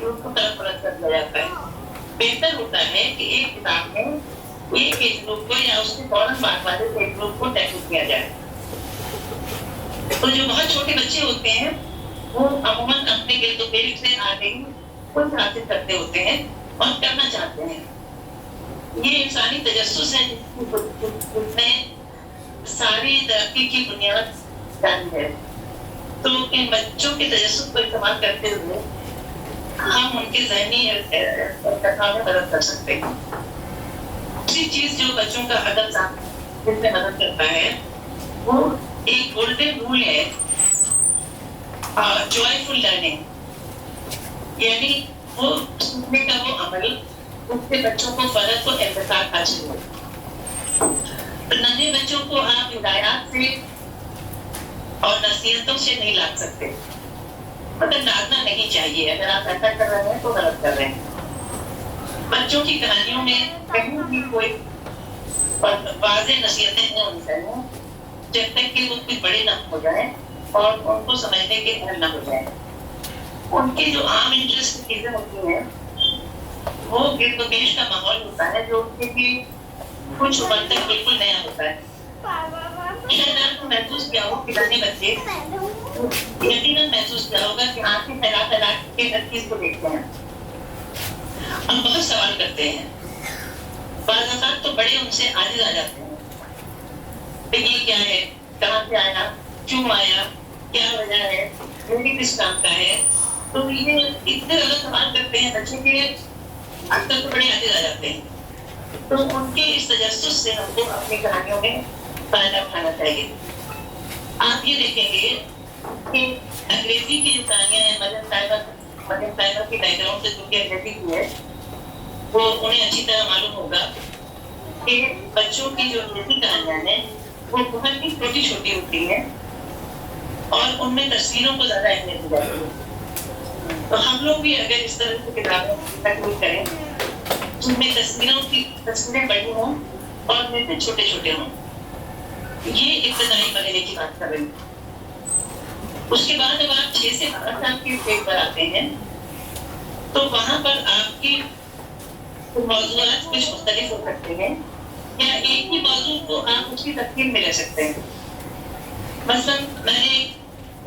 ग्रुप को तरफ परत कर दिया जाता है। बेहतर होता है कि एक किताब में एक एज ग्रुप को या उसके फौरन बाद वाले एज ग्रुप को टैकल किया जाए। तो जो बहुत छोटे बच्चे होते हैं वो अमूमन अपने गिरदोपेश से आगे कुछ हासिल करते होते हैं और करना चाहते हैं। ये इंसानी तजस्सुस है जिसमें सारी तरक्की की बुनियाद डाली है। तो इन बच्चों के तजस्सुस को इस्तेमाल करते हुए हम उनके ज़हनी कथा में मदद कर सकते हैं। दूसरी चीज जो बच्चों का अदब जिसमें मदद करता है वो एक गोल्डन रूल है, जॉयफुल लर्निंग, यानी वो सीखने का वो अमल उससे बच्चों को फर्क को एहसास हासिल हो। नन्हे बच्चों को आप हिदायत से और नसीहतों से नहीं ला सकते, मतलब लाना नहीं चाहिए। अगर आप ऐसा कर रहे हैं तो गलत कर रहे हैं। बच्चों की कहानियों में कहीं भी कोई वाज़ेह नसीहतें नहीं होनी चाहिए जब तक कि वो कुछ बड़े ना हो जाए और उनको समझने के अहल ना हो जाए। उनके जो आम इंटरेस्ट की चीजें होती हैं वो गिरदोपेश का माहौल होता है जो उनके लिए कुछ उम्र तक बिल्कुल नया होता है। शायद आपको महसूस किया हो कि नन्हे बच्चे यकीनन महसूस किया होगा कि आंखें फैला फैला के हर चीज को देखते हैं और बहुत सवाल करते हैं। बाज़ औक़ात तो बड़े उनसे आजिज़ आ जाते हैं, ये क्या है, कहाँ से आया, क्यों आया, क्या वजह है, ये किस काम का है। तो ये इतने ज्यादा सवाल करते हैं बच्चे के अक्सर तो बड़े आजिज़ आ जाते हैं। तो उनके इस तजस्सुस से हमको अपनी कहानियों में फायदा उठाना चाहिए। आप ये देखेंगे कि अंग्रेजी की जो कहानियां हैं, मदर साहिबा की बैकग्राउंड से जो अंग्रेजी की है वो उन्हें अच्छी तरह मालूम होगा कि बच्चों की जो अंग्रेजी कहानियां हैं वो बहुत ही छोटी छोटी होती है और उनमें तस्वीरों को ज्यादा अहमियत दी जाती है। तो हम लोग भी अगर इस तरह की किताबें तकलीफ करें जिनमें तस्वीरें बड़ी हों और उनमें छोटे छोटे हों, ये इब्तदाई मरहले की बात कर रही हूँ। उसके बाद जब आप 6 से 12 साल के स्टेज पर आते हैं तो वहां पर आपकी मौजूदात कुछ मुख्तलिफ हो सकते हैं या एक ही मौजू को आप उसकी तफसील में ले सकते हैं। मसलन मैंने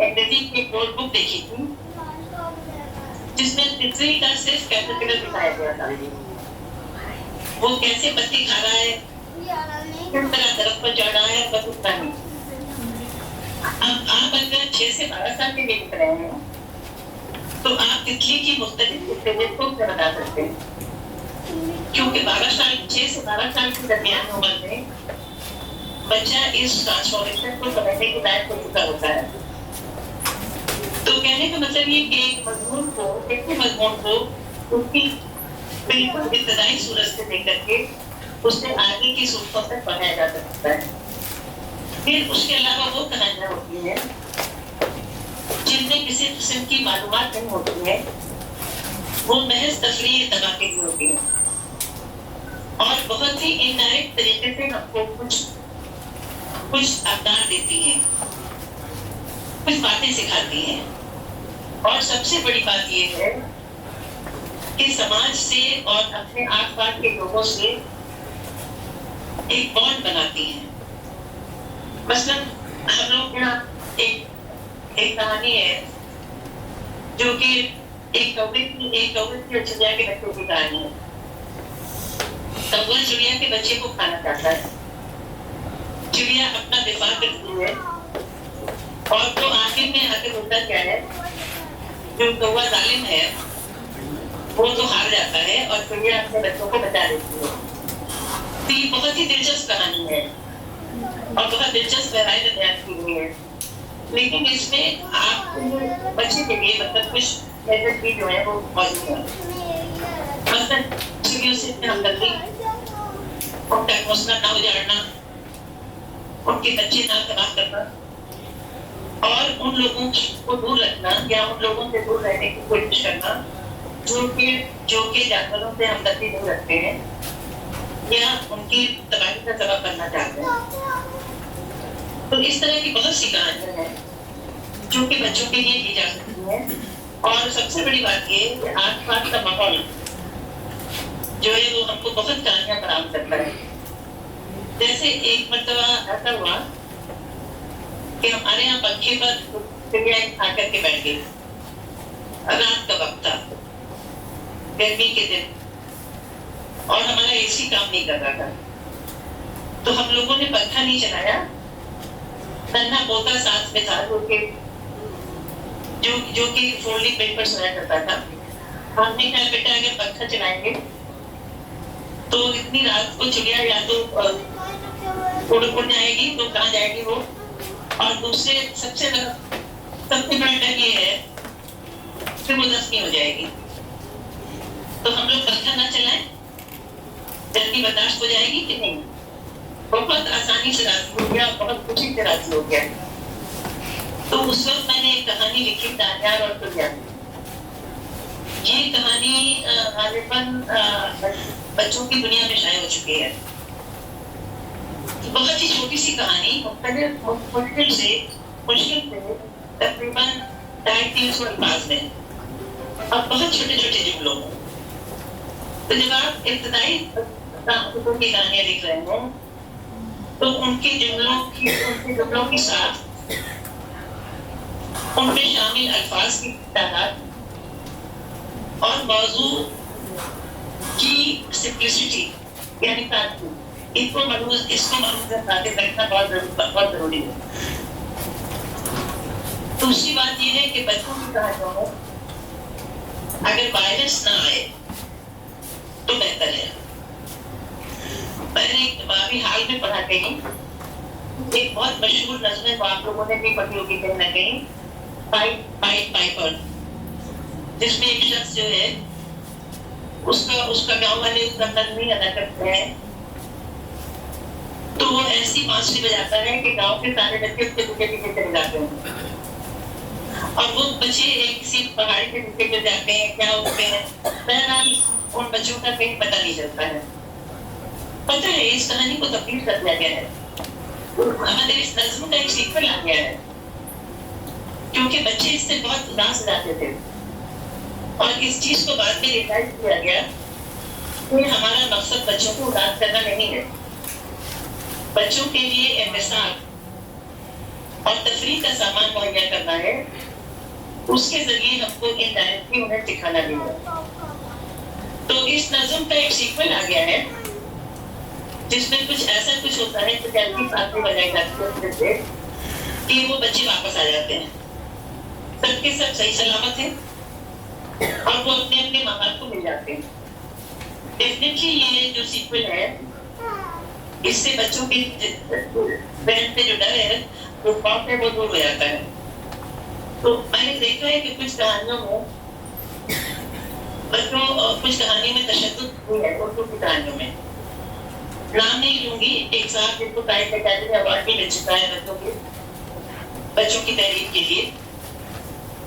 अंग्रेजी की एक नोट बुक देखी थी जिसमें तितली का सिर्फ कैटरपिलर दिखाया गया था। वो कैसे पत्ती खा रहा है, किस तरह दरख्त पर चढ़ रहा है, बस उतना नहीं। अब आप अगर 6 से 12 साल के लिए लिख रहे हैं तो आप तितली की मुख्तलिफ स्टेजेस को बता सकते हैं, क्योंकि 6 से 12 साल के दरमियान उम्र में बच्चा इस ट्रांसफॉर्मेशन को समझने के लायक हो चुका होता है। तो कहने का मतलब ये कि एक मजमून को उसकी बिल्कुल इब्तदाई सूरत से लेकर के उससे आगे की सूरतों तक बढ़ाया जा सकता है। फिर उसके अलावा वो कहानियां होती हैं जिनमें किसी किस्म की मालूमात नहीं होती है, वो महज तफरीह तबाके की होती है और बहुत ही इनडायरेक्ट तरीके से हमको कुछ अवदार देती हैं, कुछ बातें सिखाती हैं। और सबसे बड़ी बात ये है कि समाज से और अपने आसपास के लोगों से एक बॉन्ड बनाती हैं। मसलन हम लोग यहाँ एक कहानी है जो कि एक कौवे की और चिड़िया के बच्चे की कहानी है। कौवा चिड़िया के बच्चे को खाना चाहता है, चिड़िया अपना दिफा करती है और तो आखिर में आखिर होता क्या है, जो कौवा जालिम है वो तो हार जाता है और चिड़िया अपने बच्चों को बचा देती है। तो ये बहुत ही दिलचस्प कहानी है और बहुत दिलचस्प गहराई में बयान की हुई है। लेकिन इसमें आप बच्चे के लिए मतलब कुछ मेथड भी जो है वो मौजूद है। मतलब चिड़ियों से हमदर्दी, उनका घोंसला ना उजाड़ना, उनके बच्चे ना तबाह करना, और उन लोगों को दूर रखना या उन लोगों से दूर रहने की कोशिश करना जो कि जानवरों से हमदर्दी नहीं रखते हैं या उनकी तबाही का सबब करना चाहते हैं। तो इस तरह की बहुत सी कहानियां हैं जो कि बच्चों के लिए दी जा सकती हैं। और सबसे बड़ी बात ये कि आसपास का माहौल जो है वो हमको बहुत कहानियां बरामद करता है। जैसे एक मर्तबा ऐसा हुआ कि हमारे यहाँ पंखे पर चिड़िया आकर के बैठ गई। रात का वक्त था, गर्मी के दिन, और हमारा एसी काम नहीं कर रहा था। तो हम लोगों ने पंखा नहीं चलाया। नन्हा पोता साथ में था जो कि फोल्डिंग बेड पर सोया करता था। हमने कहा बेटा अगर पंखा चलाएंगे तो इतनी रात को चिड़िया या तो उड़ जाएगी, तो कहाँ जाएगी वो, और दूसरे सबसे बड़ा डर ये है कि वो जख्मी हो जाएगी। तो हम लोग पंखा ना चलाएं, जल्दी बर्दाश्त हो जाएगी कि नहीं। बहुत आसानी से राजी हो गया, बहुत खुशी से राजी हो गया। तो उस वक्त मैंने एक कहानी लिखी, दानियार और तुलिया। ये कहानी गालिबन बच्चों की दुनिया में शाये हो चुकी है। बहुत ही छोटी सी कहानी, मुश्किल से तकरीबन 250-300 अल्फाज में और बहुत छोटे छोटे जुमलों में। तो जब आप इब्तदाई की कहानियां लिख रहे हैं तो उनके जुमलों की साथ उनमें शामिल अल्फाज की तादाद और मौजू की सिंप्लिसिटी यानी इसको मरूज रखना बहुत जरूरी है। दूसरी बात यह है कि बच्चों की कहानियों में अगर वायरस ना आए तो बेहतर है। मैंने अभी हाल में पढ़ा कहीं एक बहुत मशहूर नज़्म है, वो आप लोगों ने भी पढ़ी होगी कहीं ना कहीं, पाइपर, जिसमें एक शख्स जो है उसका गांव वाले उसका नज़्म नहीं अदा करते हैं, तो वो ऐसी बांसुरी बजाता है कि गांव के सारे बच्चे उसके पीछे पीछे चले जाते हैं और वो बच्चे एक किसी पहाड़ी के नीचे गिर जाते हैं, क्या होते हैं। बहरहाल उन बच्चों का कहीं पता नहीं चलता है। पता है इस कहानी को तब्दील कर दिया गया है, हमारे इस नज़्म का एक सीक्वल आ गया है, क्योंकि बच्चे इससे बहुत उदास जाते थे और इस चीज को बाद में रियलाइज किया गया कि हमारा मकसद बच्चों को उदास करना नहीं है। बच्चों के लिए इंबसात और तफरीह का सामान मुहैया करना है, उसके जरिए हमको इनडायरेक्टली उन्हें सिखाना भी है। तो इस नज़्म का एक सीक्वल आ गया है जिसमें कुछ ऐसा कुछ होता है कि जल्दी बात में बजाई जाती है कि वो बच्चे वापस आ जाते हैं, सबके सब सही सलामत हैं और वो अपने अपने माँ बाप को मिल जाते हैं। डेफिनेटली ये जो सीक्वल है इससे बच्चों के बहन से जो डर है वो खौफ है वो दूर हो जाता है। तो मैंने देखा है कि कुछ कहानियों में बच्चों, कुछ कहानियों में तशद्दुद हुई है, उर्दू की कहानियों में। नाम नहीं लूंगी, एक साहब जिनको साहित्य अकादमी अवार्ड भी मिल चुका है बच्चों की तहरीर के लिए,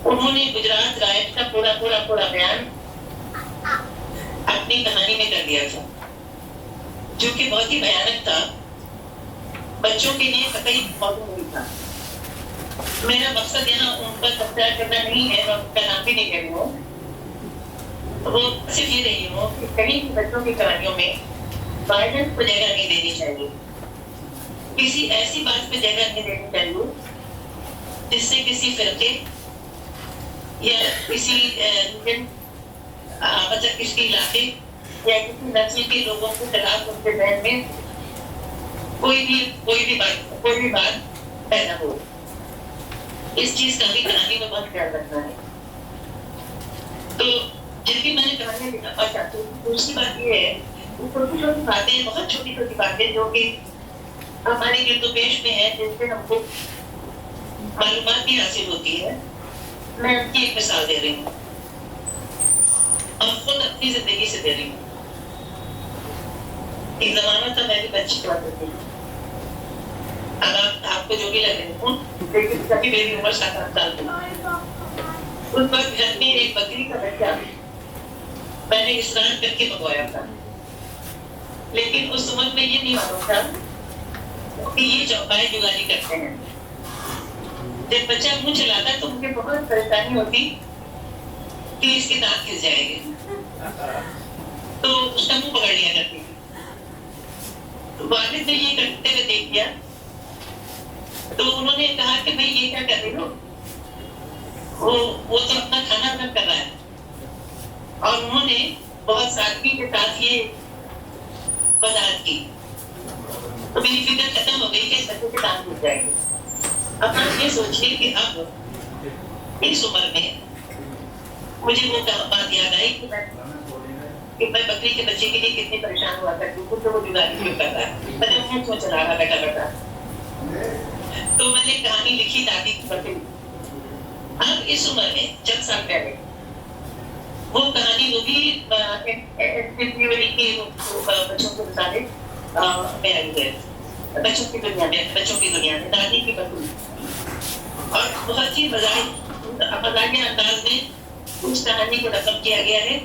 उन्होंने गुजरात राइट का पूरा बयान अपनी कहानी में कर दिया था, जो कि बहुत ही भयानक था, बच्चों के लिए कतई मौजूद नहीं था। मेरा मकसद यहाँ उनका तब्दील करना नहीं है, मैं उनका नाम भी नहीं कर रही हूँ। वो सिर्फ ये रही हूँ कि कहीं बच्चों की कहानियों में वायलेंस को जगह नहीं देनी चाहिए, किसी ऐसी बात पे जगह नहीं देनी चाहिए जिससे किसी फिरके या किसी मतलब किसी इलाके या किसी नस्ल के लोगों के खिलाफ उनके जहन में कोई भी बात पैदा हो। इस चीज का भी कहानी में बहुत ख्याल रखना है। तो जब भी मैंने कहानियां लिखा चाहती हूँ, दूसरी बात ये है छोटी छोटी बातें, बहुत छोटी छोटी बातें जो कि हमारे गिरदोपेश में है, जिससे हमको मालूमात भी हासिल होती है। मैं आपकी एक मिसाल दे रही हूँ और खुद अपनी जिंदगी से दे रही हूँ। एक जमाना था मेरी बच्ची हुआ करती थी, अब आपको जो भी लगे हो, लेकिन कभी मेरी उम्र 7-8 साल की, उस वक्त घर में एक बकरी का बच्चा मैंने स्नान करके मंगवाया था, लेकिन उस उम्र में ये नहीं मालूम था कि ये चौपाई जुगाली करते हैं। जब बच्चा मुंह चलाता तो मुझे बहुत परेशानी होती कि इसके दांत घिस जाएंगे, तो उसका मुंह पकड़ लिया करती थी। तो वालिद ने ये करते हुए देख लिया, तो उन्होंने कहा कि भाई ये क्या कर रही हो, वो तो अपना खाना बंद कर रहा है। और उन्होंने बहुत सादगी के साथ ये वजाहत की, तो मेरी फिक्र खत्म हो गई कि इस बच्चे के दांत घिस जाएंगे। अब आप ये सोचिए कि अब इस उम्र में मुझे वो बात याद आई कि मैं बकरी के बच्चे के लिए कितनी परेशान हुआ करती हूँ, तो वो जुगाली क्यों कर रहा है, मैंने उन्हें क्यों चला रहा बैठा बैठा। तो मैंने कहानी लिखी दादी की बकरी। अब इस उम्र में चंद साल पहले वो कहानी, वो भी बच्चों को बताने में आई है, बच्चों की दुनिया में दादी की बकरी। और बहुत ही मजाकिया अंदाज में उस कहानी को रकम किया गया है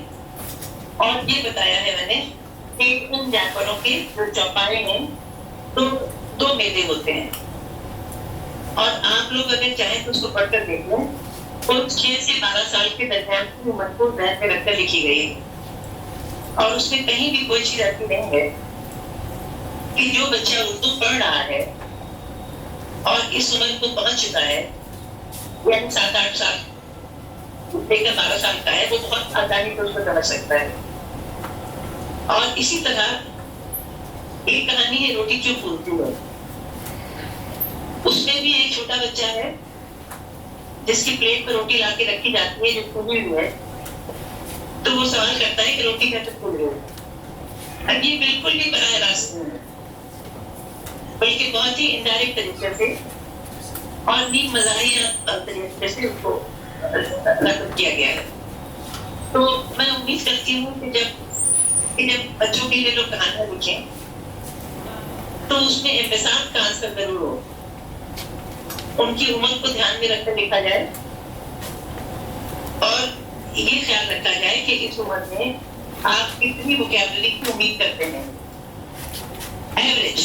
और ये बताया है मैंने कि इन जानवरों के जो चौपाए हैं तो 2 मेले होते हैं, और आप लोग अगर चाहें तो उसको पढ़कर देख लें। तो 6 से 12 साल के दरमियान की उम्र को ध्यान में रखकर लिखी गई है, और उसमें कहीं भी कोई चीज ऐसी नहीं है कि जो बच्चा उर्दू पढ़ रहा है और इस उम्र को पहुंच चुका है, यानी 7-8 साल लेकर 12 साल का है, वो बहुत आसानी से उसको समझ सकता है। और इसी तरह एक कहानी है रोटी क्यों फूलती है, उसमें भी एक छोटा बच्चा है जिसकी प्लेट पर रोटी लाके रखी जाती है जो फूली हुई है, तो वो सवाल करता है कि रोटी कैसे फूल रही है। अब ये बिल्कुल भी बराह रास्त नहीं है, बल्कि बहुत ही इनडायरेक्ट तरीके से और नीम मज़ाहिया तरीके से उसको रकम किया गया है। तो मैं उम्मीद करती हूँ कि जब बच्चों के लिए लोग कहानियां लिखें तो उसमें एम्बेसाद का आंसर जरूर हो, उनकी उम्र को ध्यान में रखकर लिखा जाए और ये ख्याल रखा जाए कि इस उम्र में आप कितनी वोकैबुलरी की उम्मीद करते हैं। एवरेज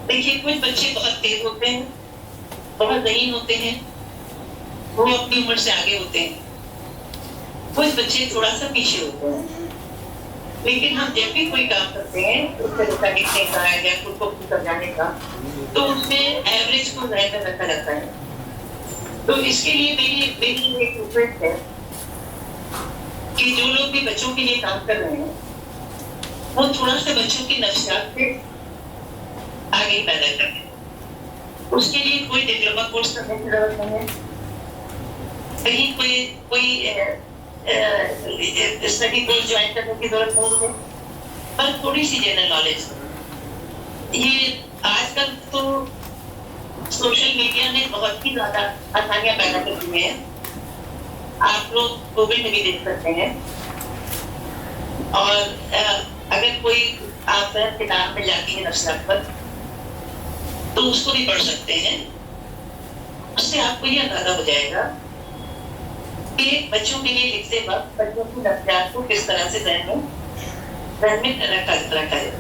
देखिए, कुछ बच्चे बहुत तेज होते हैं, बहुत ज़हीन होते हैं, वो अपनी उम्र से आगे होते हैं, कुछ बच्चे थोड़ा सा पीछे होते हैं। लेकिन हम जब भी कोई काम करते हैं उससे लिखा लिखने का या खुद को समझाने का, तो उसमें एवरेज को ध्यान में रखा जाता है। तो इसके लिए मेरी एक रिक्वेस्ट है कि जो लोग भी बच्चों के लिए काम कर रहे हैं वो थोड़ा सा बच्चों की नफ्सियात से आगे पैदा करें। उसके लिए कोई डिप्लोमा कोर्स करने की जरूरत नहीं है, कहीं कोई स्टडी कोर्स ज्वाइन करने की जरूरत नहीं है, पर थोड़ी सी जनरल नॉलेज। ये आजकल तो सोशल मीडिया ने बहुत ही ज्यादा आसानियां पैदा कर दी हैं, आप लोग गूगल में भी देख सकते हैं। और अगर कोई आप किताब में जाती है नफ्सियात पर तो उसको भी पढ़ सकते हैं, उससे आपको ये अंदाजा हो जाएगा कि बच्चों के लिए लिखते वक्त बच्चों की नफ्सियात को किस तरह से ध्यान में रखा जाए।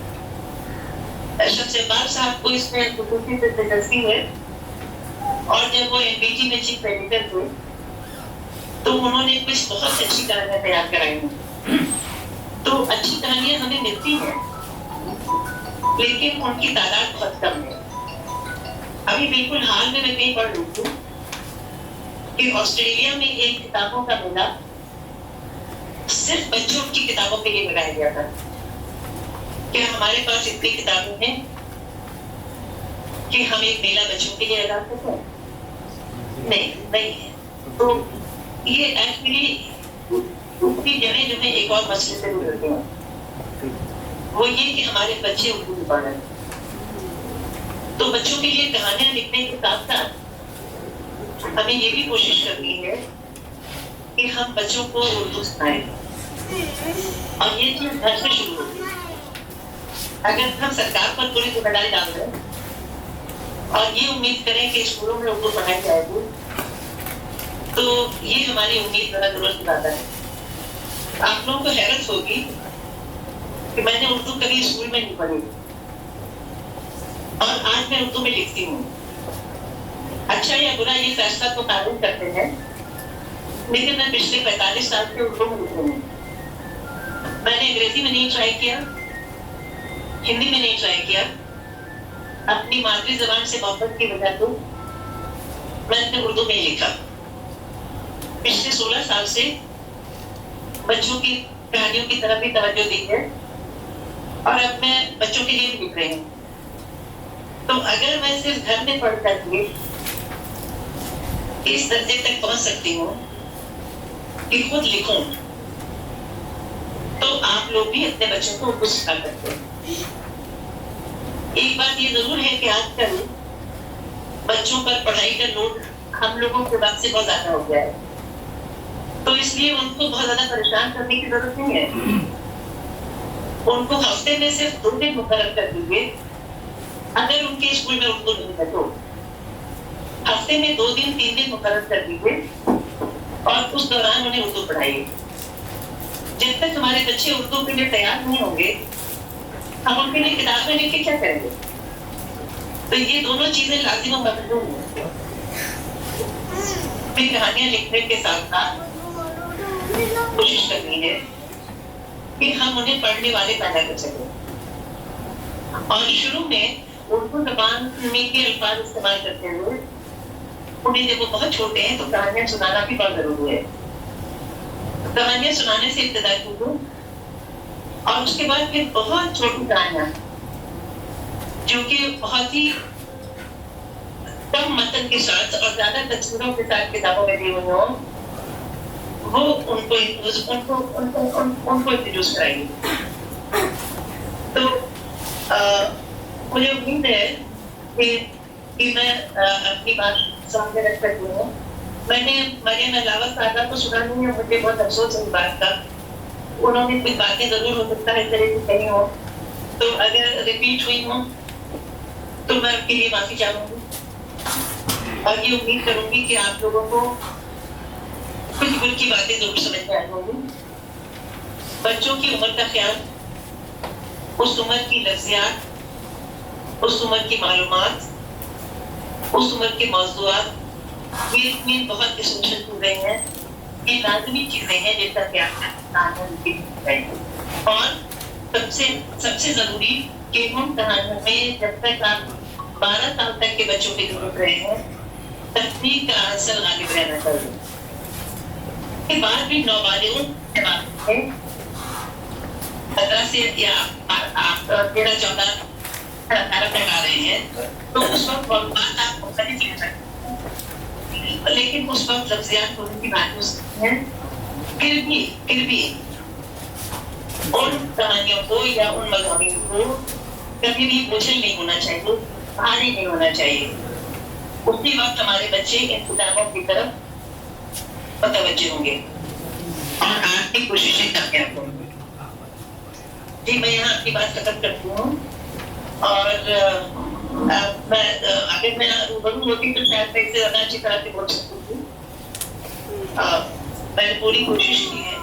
अशरफ जब्बार साहब को इसमें खुसूसी से दिलचस्पी है, और जब वो एनबीटी में चीफ एडिटर थे तो उन्होंने कुछ बहुत अच्छी कहानियां तैयार कराई हैं। तो अच्छी कहानियां हमें मिलती हैं, लेकिन उनकी तादाद बहुत कम है। अभी बिल्कुल हाल में मैं कहीं पढ़ रही थी कि ऑस्ट्रेलिया में एक किताबों का मेला सिर्फ बच्चों की किताबों के लिए लगाया गया था। क्या हमारे पास इतनी किताबें हैं कि हम एक मेला बच्चों के लिए लगा सकते हैं? नहीं है। तो ये एक्चुअली उसकी जड़ें जो है एक और मसले से गुजरती हैं, वो ये कि हमारे बच्चे उर्दू नहीं पढ़ रहे। तो बच्चों के लिए कहानियां लिखने के साथ साथ हमें ये भी कोशिश करनी है कि हम बच्चों को उर्दू सिखाएं, और ये चीज घर से शुरू होगी। अगर हम सरकार पर पूरी जिम्मेदारी डाल दें और ये उम्मीद करें कि स्कूलों में उर्दू पढ़ाई जाएगी, तो ये हमारी उम्मीद बड़ा दुरुस्त ज्यादा है। आप लोगों को हैरत होगी कि मैंने उर्दू कभी स्कूल में नहीं पढ़ी और आज मैं उर्दू में लिखती हूँ। अच्छा या बुरा ये फैसला तो कानून करते हैं, लेकिन मैं पिछले 45 साल से उर्दू में लिख रही हूँ। मैंने अंग्रेजी में नहीं ट्राई किया, हिंदी में नहीं ट्राई किया, अपनी मातृ जबान से मोहब्बत की वजह से मैंने उर्दू में ही लिखा। पिछले 16 साल से बच्चों की कहानियों की तरफ भी तवज्जो दी है और अब मैं बच्चों के लिए भी लिख रही हूँ। तो अगर मैं सिर्फ घर में पढ़ करके इस दर्जे तक पहुंच सकती हूँ कि खुद लिखूं, तो आप लोग भी अपने बच्चों को उर्दू सिखा सकते हैं। एक बात ये जरूर है कि आजकल बच्चों पर पढ़ाई का लोड हम लोगों के वक्त से बहुत ज्यादा हो गया है, तो इसलिए उनको बहुत ज्यादा परेशान करने की जरूरत नहीं है। उनको हफ्ते में सिर्फ 2 दिन मुकर्रर कर दीजिए। अगर उनके स्कूल में उर्दू नहीं है तो हफ्ते में 2 दिन 3 दिन मुकर्रर कर दीजिए और उस दौरान उन्हें उर्दू पढ़ाइए। जब तक हमारे बच्चे उर्दू के लिए तैयार नहीं होंगे, हम उनके लिए किताब में लिख के क्या करेंगे? तो ये दोनों चीजें लाजिम और मजबूर हैं। कहानियां लिखने के साथ साथ कोशिश करनी है कि हम उन्हें पढ़ने वाले पैदा कर सकें। और शुरू में उर्दू जबान में के अल्फाज इस्तेमाल करते हुए उन्हें जब वो बहुत छोटे हैं तो कहानियां सुनाना भी बहुत जरूरी है। कहानियां सुनाने से इब्तिदा कीजिए और उसके बाद फिर बहुत छोटी कहानियां जो कि बहुत ही कम मतन के साथ और ज्यादा तस्वीरों के साथ किताबों में दी हुई हो, वो उनको इंट्रोड्यूस कराइए। तो मुझे उम्मीद है कि मैं अपनी बात सामने रख सकती हूँ। मैंने मरियम अलावा साहबा को सुना नहीं है, मुझे बहुत अफसोस है इस बात का। उन्होंने कुछ बातें जरूर हो सकता है इस तरह की कही हो, तो अगर रिपीट हुई हो तो मैं उनके लिए माफी चाहूंगी और ये उम्मीद करूंगी कि आप लोगों को कुछ गुल की बातें जरूर समझ में आई होंगी। बच्चों की उम्र का ख्याल, उस उम्र की लफ्जियात, उस उम्र की मालूमात, उस उम्र के मौजूआत, ये इतनी बहुत एसेंशियल चीजें हैं, ये लाजमी चीजें हैं जिनका ख्याल। और सबसे जरूरी कि उन कहानियों में जब तक आप 12 साल तक के बच्चों के जरूरत रहे हैं, तकनीक का असर गालिब रहना चाहिए। के बाद भी नौबालिगों के बात है 15 से या आप 13-14 तक आ रहे हैं, तो उस वक्त बात आप मुख्तलिफ ले सकते हैं, लेकिन उस वक्त लफ्जियात होने की बात हो सकती है। फिर भी उन कहानियों को या उन मज़ामीन को कभी भी बोझिल नहीं होना चाहिए, भारी नहीं होना चाहिए। उसी वक्त हमारे बच्चे इन किताबों की तरफ मुतवज्जे होंगे और आपकी कोशिशें कामयाब होंगी। जी, मैं यहाँ आपकी बात खत्म करती हूँ और मैं अगर मैं रूबरू होती तो शायद मैं इससे ज्यादा अच्छी तरह से बोल सकती थी। मैंने पूरी कोशिश की है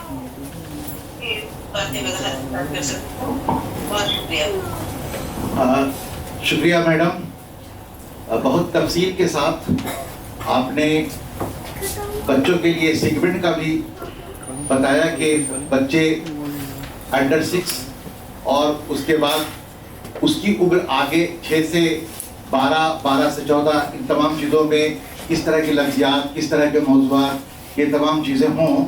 कि बातें वजाहत कर सकूं। बहुत शुक्रिया।
शुक्रिया मैडम, बहुत तफसील के साथ आपने बच्चों के लिए सेगमेंट का भी बताया कि बच्चे अंडर 6 और उसके बाद उसकी उम्र आगे 6 से 12, 12 से 14, इन तमाम चीज़ों में किस तरह के लफ्ज़ियात, किस तरह के मौज़ूआत, ये तमाम चीज़ें हों।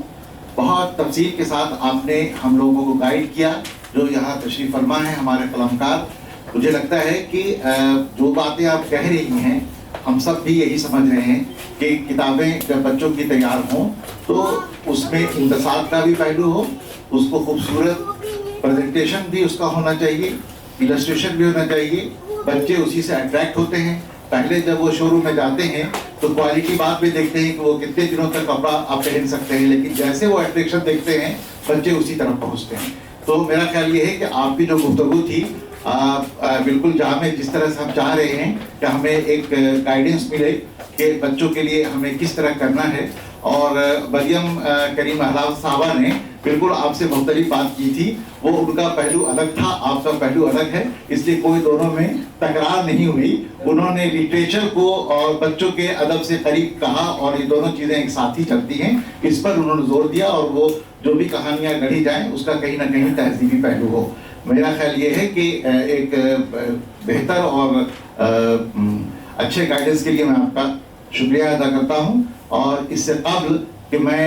बहुत तफसील के साथ आपने हम लोगों को गाइड किया। जो यहाँ तशरीफ़ फरमा है हमारे कलामकार, मुझे लगता है कि जो बातें आप कह रही हैं हम सब भी यही समझ रहे हैं कि किताबें जब बच्चों की तैयार हों तो उसमें इंतसाब का भी पहलू हो, उसको खूबसूरत प्रेजेंटेशन भी उसका होना चाहिए, इलस्ट्रेशन भी होना चाहिए। बच्चे उसी से अट्रैक्ट होते हैं। पहले जब वो शोरूम में जाते हैं तो क्वालिटी बात भी देखते हैं कि वो कितने दिनों तक कपड़ा आप पहन सकते हैं, लेकिन जैसे वो अट्रैक्शन देखते हैं बच्चे उसी तरफ पहुंचते हैं। तो मेरा ख्याल ये है कि आपकी जो गुफ्तगू थी बिल्कुल जामे, जिस तरह से हम चाह रहे हैं कि हमें एक गाइडेंस मिले कि बच्चों के लिए हमें किस तरह करना है। और मरियम करीम अहलाव साहबा ने बिल्कुल आपसे मुख्तलिफ बात की थी, वो उनका पहलू अलग था, आपका पहलू अलग है, इसलिए कोई दोनों में तकरार नहीं हुई। उन्होंने लिटरेचर को और बच्चों के अदब से करीब कहा और ये दोनों चीज़ें एक साथ ही चलती हैं, इस पर उन्होंने जोर दिया। और वो जो भी कहानियाँ गढ़ी जाएँ उसका कहीं ना कहीं तहजीबी पहलू हो। मेरा ख्याल ये है कि एक बेहतर और अच्छे गाइडेंस के लिए मैं आपका शुक्रिया अदा करता हूँ। और इससे कबल कि मैं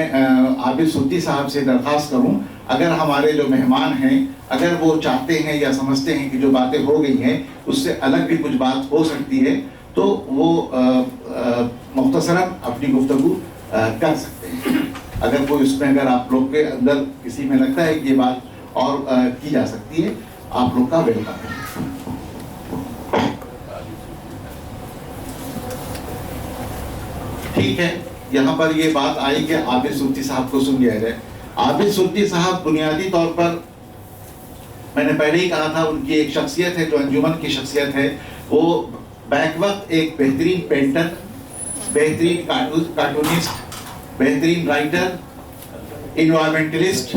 आबिद सूती साहब से दरख्वास्त करूं, अगर हमारे जो मेहमान हैं अगर वो चाहते हैं या समझते हैं कि जो बातें हो गई हैं उससे अलग भी कुछ बात हो सकती है, तो वो मुख्तसरन अपनी गुफ्तगू कर सकते हैं। अगर कोई उसमें अगर आप लोग के अंदर किसी में लगता है कि ये बात और की जा सकती है, आप लोग का वेलकम है। ठीक है, यहाँ पर ये बात आई कि आबिद सूती साहब को सुन लिया जाए। आबिद सूती साहब बुनियादी तौर पर मैंने पहले ही कहा था, उनकी एक शख्सियत है जो अंजुमन की शख्सियत है। वो बैक वक्त एक बेहतरीन पेंटर, बेहतरीन कार्टूनिस्ट, बेहतरीन राइटर, इन्वायरमेंटलिस्ट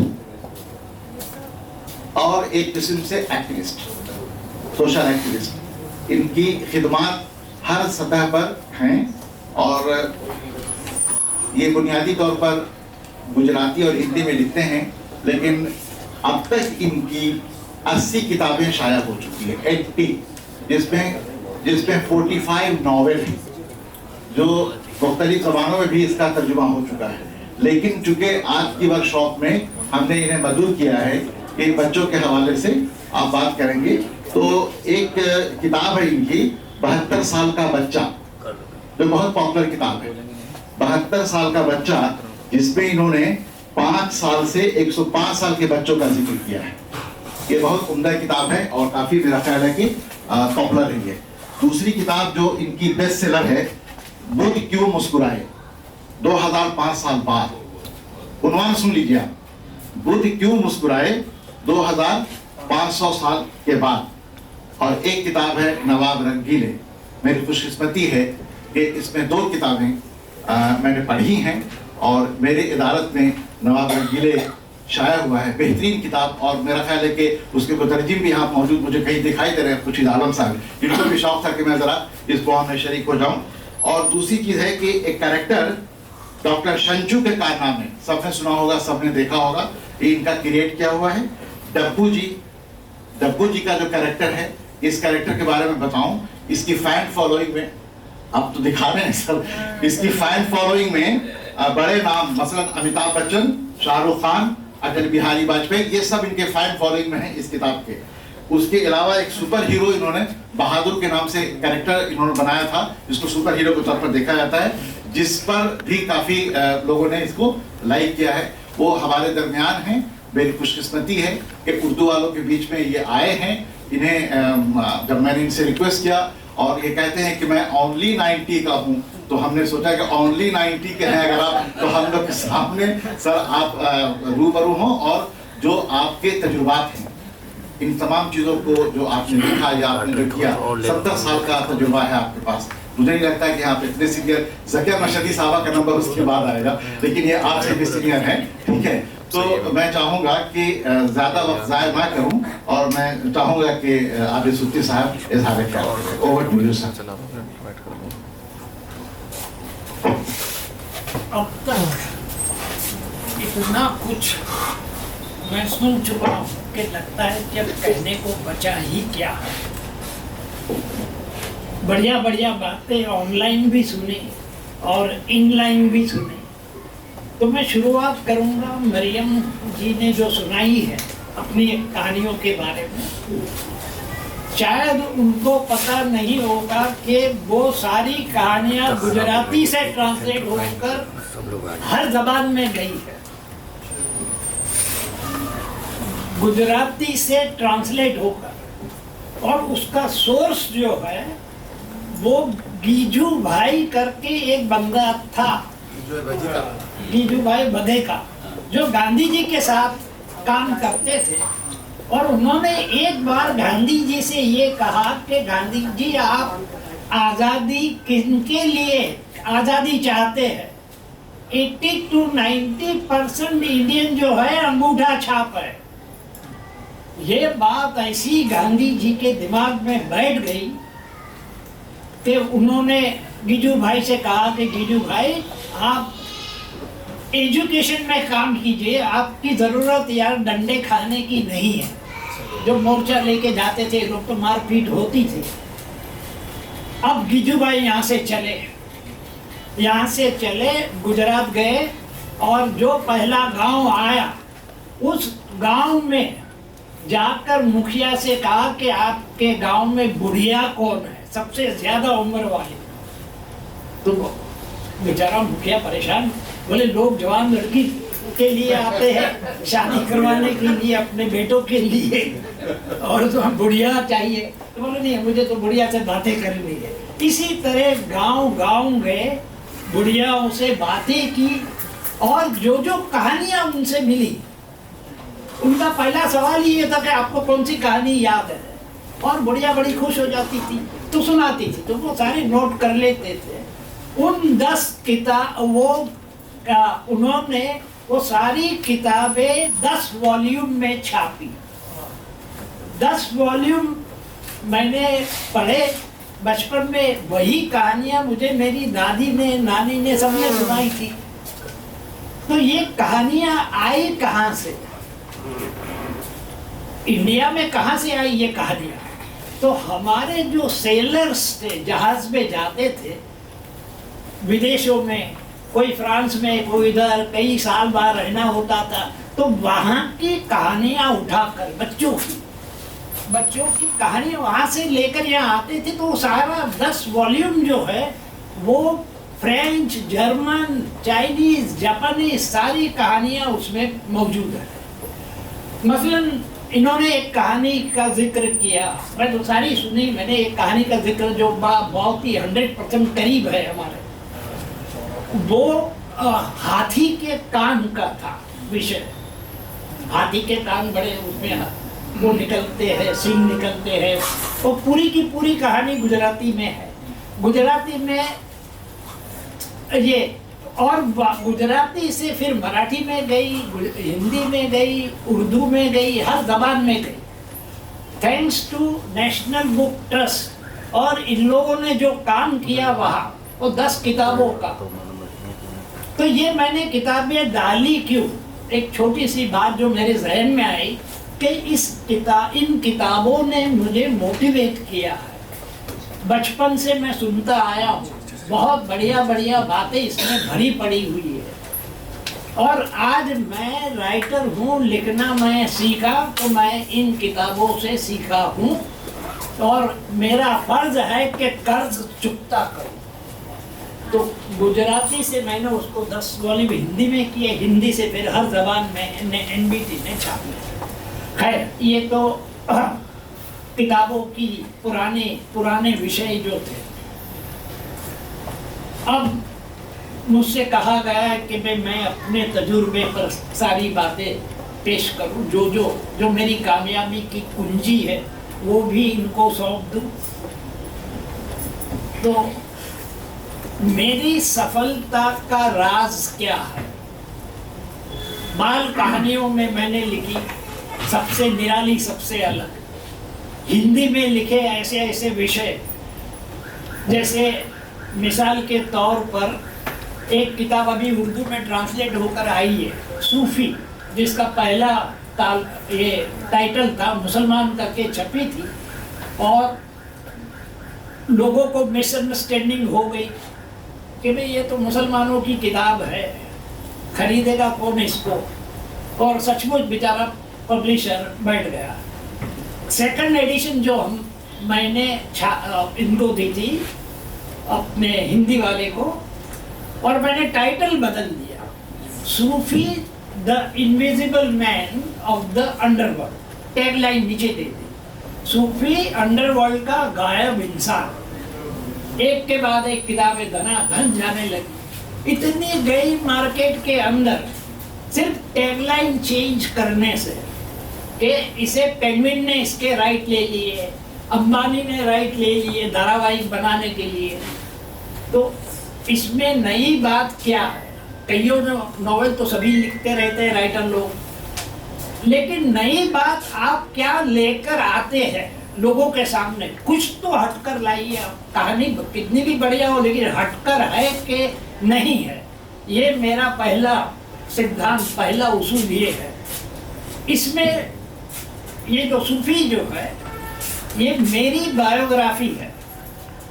और एक किस्म से एक्टिविस्ट, सोशल एक्टिविस्ट। इनकी खिदमात हर सतह पर हैं और ये बुनियादी तौर पर गुजराती और हिंदी में लिखते हैं, लेकिन अब तक इनकी 80 किताबें शाया हो चुकी है, 80, जिसमें 45 नावल हैं, जो मुख्तलिफ ज़बानों में भी इसका तर्जुमा हो चुका है। लेकिन चूंकि आज की वर्कशॉप में हमने इन्हें मदद किया है कि बच्चों के हवाले से आप बात करेंगे, तो एक किताब है इनकी 72 साल का बच्चा, जो बहुत पॉपुलर किताब है। 72 साल का बच्चा, जिसमें इन्होंने 5 साल से 105 साल के बच्चों का जिक्र किया है। ये बहुत उम्दा किताब है और काफी मेरा ख्याल है कि पॉपुलर रही है। दूसरी किताब जो इनकी बेस्ट सेलर है, बुद्ध क्यों मुस्कुराए, 2005 साल बाद। उन्वान सुन लीजिए आप, बुद्ध क्यों मुस्कुराए 2500 साल के बाद। और एक किताब है नवाब रंगीले। मेरी खुशकिस्मती है कि इसमें 2 किताबें मैंने पढ़ी हैं और मेरे इदारत में नवाब रंगीले शाया हुआ है, बेहतरीन किताब। और मेरा ख्याल है कि उसके मुतरजिम भी यहाँ मौजूद मुझे कहीं दिखाई दे रहे हैं, खुर्शीद आलम साहब, इनको भी शौक था कि मैं ज़रा इस प्रोग्राम में शरीक हो जाऊँ। और दूसरी चीज़ है कि एक कैरेक्टर डॉक्टर शंचू के कारनामे, सबने सुना होगा, सबने देखा होगा, ये इनका क्रिएट किया हुआ है। डब्बू जी का जो कैरेक्टर है, इस कैरेक्टर के बारे में बताऊं, इसकी फैन फॉलोइंग में, अब तो दिखा रहे हैं सर, इसकी फैन फॉलोइंग में बड़े नाम मसलन अमिताभ बच्चन, शाहरुख खान, अटल बिहारी वाजपेयी, ये सब इनके फैन फॉलोइंग में है इस किताब के। उसके अलावा एक सुपर हीरो इन्होंने बहादुर के नाम से कैरेक्टर इन्होंने बनाया था, जिसको सुपर हीरो के तौर पर देखा जाता है, जिस पर भी काफी लोगों ने इसको लाइक किया है। वो हमारे दरमियान हैं। मेरी खुशकिस्मती है कि उर्दू वालों के बीच में ये आए हैं। इन्हें जब मैंने इनसे रिक्वेस्ट किया और ये कहते हैं कि मैं ओनली 90 का हूँ, तो हमने सोचा कि ओनली 90 के हैं अगर आप, तो हम लोग के सामने सर आप रूबरू हों और जो आपके तजुर्बात हैं, इन तमाम चीज़ों को जो आपने लिखा या आपने जो किया, 70 साल का तजुर्बा है आपके पास। मुझे नहीं लगता कि आप इतने सीनियर, ज़किया मशदी साहबा का नंबर उसके बाद आएगा, लेकिन ये आपसे भी सीनियर है, ठीक है। तो मैं चाहूँगा कि ज़्यादा वक्त ज़ाया ना करूँ और मैं चाहूँगा कि आबिद सूती साहब इज़हार करें। Over to you sir.
अब तक इतना कुछ मैं सुन चुका हूँ कि लगता है कि अब कहने को बचा ही क्या है। बढ़िया बढ़िया बातें ऑनलाइन भी सुनी और इनलाइन भी सुनी। तो मैं शुरुआत करूँगा, मरियम जी ने जो सुनाई है अपनी कहानियों के बारे में, शायद उनको पता नहीं होगा कि वो सारी कहानियाँ गुजराती से ट्रांसलेट होकर हर जबान में गई है। गुजराती से ट्रांसलेट होकर, और उसका सोर्स जो है वो गीजू भाई करके एक बंदा था, गीजू भाई बधे का, जो गांधी जी के साथ काम करते थे। और उन्होंने एक बार गांधी जी से ये कहा कि गांधी जी आप आज़ादी किनके लिए आज़ादी चाहते हैं? 80 to 90% इंडियन जो है अंगूठा छाप है। ये बात ऐसी गांधी जी के दिमाग में बैठ गई कि उन्होंने गिजू भाई से कहा कि गिजू भाई आप एजुकेशन में काम कीजिए, आपकी ज़रूरत यार डंडे खाने की नहीं है। जो मोर्चा लेके जाते थे लोग तो मारपीट होती थी। अब गिजू भाई यहाँ से चले गुजरात गए और जो पहला गांव आया उस गांव में जाकर मुखिया से कहा कि आपके गांव में बुढ़िया कौन है, सबसे ज्यादा उम्र वाली। तो बेचारा मुखिया परेशान, बोले लोग जवान लड़की के लिए आते हैं शादी करवाने के लिए अपने बेटों के लिए, और तो हम बुढ़िया चाहिए। तो बोले नहीं मुझे तो बुढ़िया से बातें करनी है। इसी तरह गांव गए, बुढ़ियाओं से बातें की और जो कहानियां उनसे मिली, उनका पहला सवाल ये था कि आपको कौन सी कहानी याद है, और बुढ़िया बड़ी खुश हो जाती थी तो सुनाती थी, तो वो सारे नोट कर लेते थे। उन 10 किताब उन्होंने वो सारी किताबें 10 वॉल्यूम में छापी। 10 वॉल्यूम मैंने पढ़े बचपन में। वही कहानियां मुझे मेरी दादी ने, नानी ने सबने सुनाई थी। तो ये कहानियां आई कहाँ से? इंडिया में कहाँ से आई ये कहानियां? तो हमारे जो सेलर्स थे, जहाज में जाते थे विदेशों में, कोई फ्रांस में, कोई इधर, कई साल बाद रहना होता था, तो वहाँ की कहानियां उठाकर बच्चों की कहानी वहाँ से लेकर यहाँ आते थे। तो सारा 10 वॉल्यूम जो है वो फ्रेंच, जर्मन, चाइनीज, जापानीज सारी कहानियाँ उसमें मौजूद है। मसलन इन्होंने एक कहानी का जिक्र किया, मैं तो सारी सुनी, मैंने एक कहानी का जिक्र जो बहुत ही 100% करीब है हमारे, वो हाथी के कान का था विषय। हाथी के कान बड़े उसमें वो निकलते हैं, सींग निकलते हैं। वो पूरी की पूरी कहानी गुजराती में है। गुजराती में ये, और गुजराती से फिर मराठी में गई, हिंदी में गई, उर्दू में गई, हर जबान में गई, thanks to National Book Trust. और इन लोगों ने जो काम किया वहाँ, वो 10 किताबों का। तो ये मैंने किताबें डाली क्यों? एक छोटी सी बात जो मेरे जहन में आई कि इन किताबों ने मुझे मोटिवेट किया है। बचपन से मैं सुनता आया हूँ, बहुत बढ़िया बातें इसमें भरी पड़ी हुई है। और आज मैं राइटर हूँ, लिखना मैं सीखा तो मैं इन किताबों से सीखा हूँ, और मेरा फर्ज है कि कर्ज चुकता करूँ। तो गुजराती से मैंने उसको 10 वॉल्यूम हिंदी में किए, हिंदी से फिर हर जबान में NBT ने छापी। खैर, ये तो किताबों की पुराने विषय जो थे। अब मुझसे कहा गया है कि मैं अपने तजुर्बे पर सारी बातें पेश करूं, जो मेरी कामयाबी की कुंजी है वो भी इनको सौंप दूं। तो मेरी सफलता का राज क्या है? बाल कहानियों में मैंने लिखी सबसे निराली, सबसे अलग। हिंदी में लिखे ऐसे विषय, जैसे मिसाल के तौर पर एक किताब अभी उर्दू में ट्रांसलेट होकर आई है, सूफी, जिसका पहला ये टाइटल था मुसलमान करके छपी थी, और लोगों को मिसअंडरस्टैंडिंग हो गई कि भाई ये तो मुसलमानों की किताब है, खरीदेगा कौन इसको, और सचमुच बेचारा पब्लिशर बैठ गया। सेकंड एडिशन जो मैंने इनको दी थी अपने हिंदी वाले को, और मैंने टाइटल बदल दिया, Sufi the invisible man of the underworld. Tagline नीचे दे दी, सूफी अंडरवर्ल्ड का गायब इंसान। एक के बाद एक किताबें धन जाने लगी, इतनी गई मार्केट के अंदर सिर्फ टैगलाइन चेंज करने से। कि इसे पेंगुइन ने इसके राइट ले लिए, अंबानी ने राइट ले लिए धारावाहिक बनाने के लिए, तो इसमें नई बात क्या है? कईयों नॉवेल तो सभी लिखते रहते हैं राइटर लोग, लेकिन नई बात आप क्या लेकर आते हैं लोगों के सामने? कुछ तो हटकर लाइए आप। कहानी कितनी भी बढ़िया हो, लेकिन हटकर है कि नहीं है, ये मेरा पहला सिद्धांत, पहला उसूल ये है। इसमें ये जो सूफी जो है, ये मेरी बायोग्राफी है,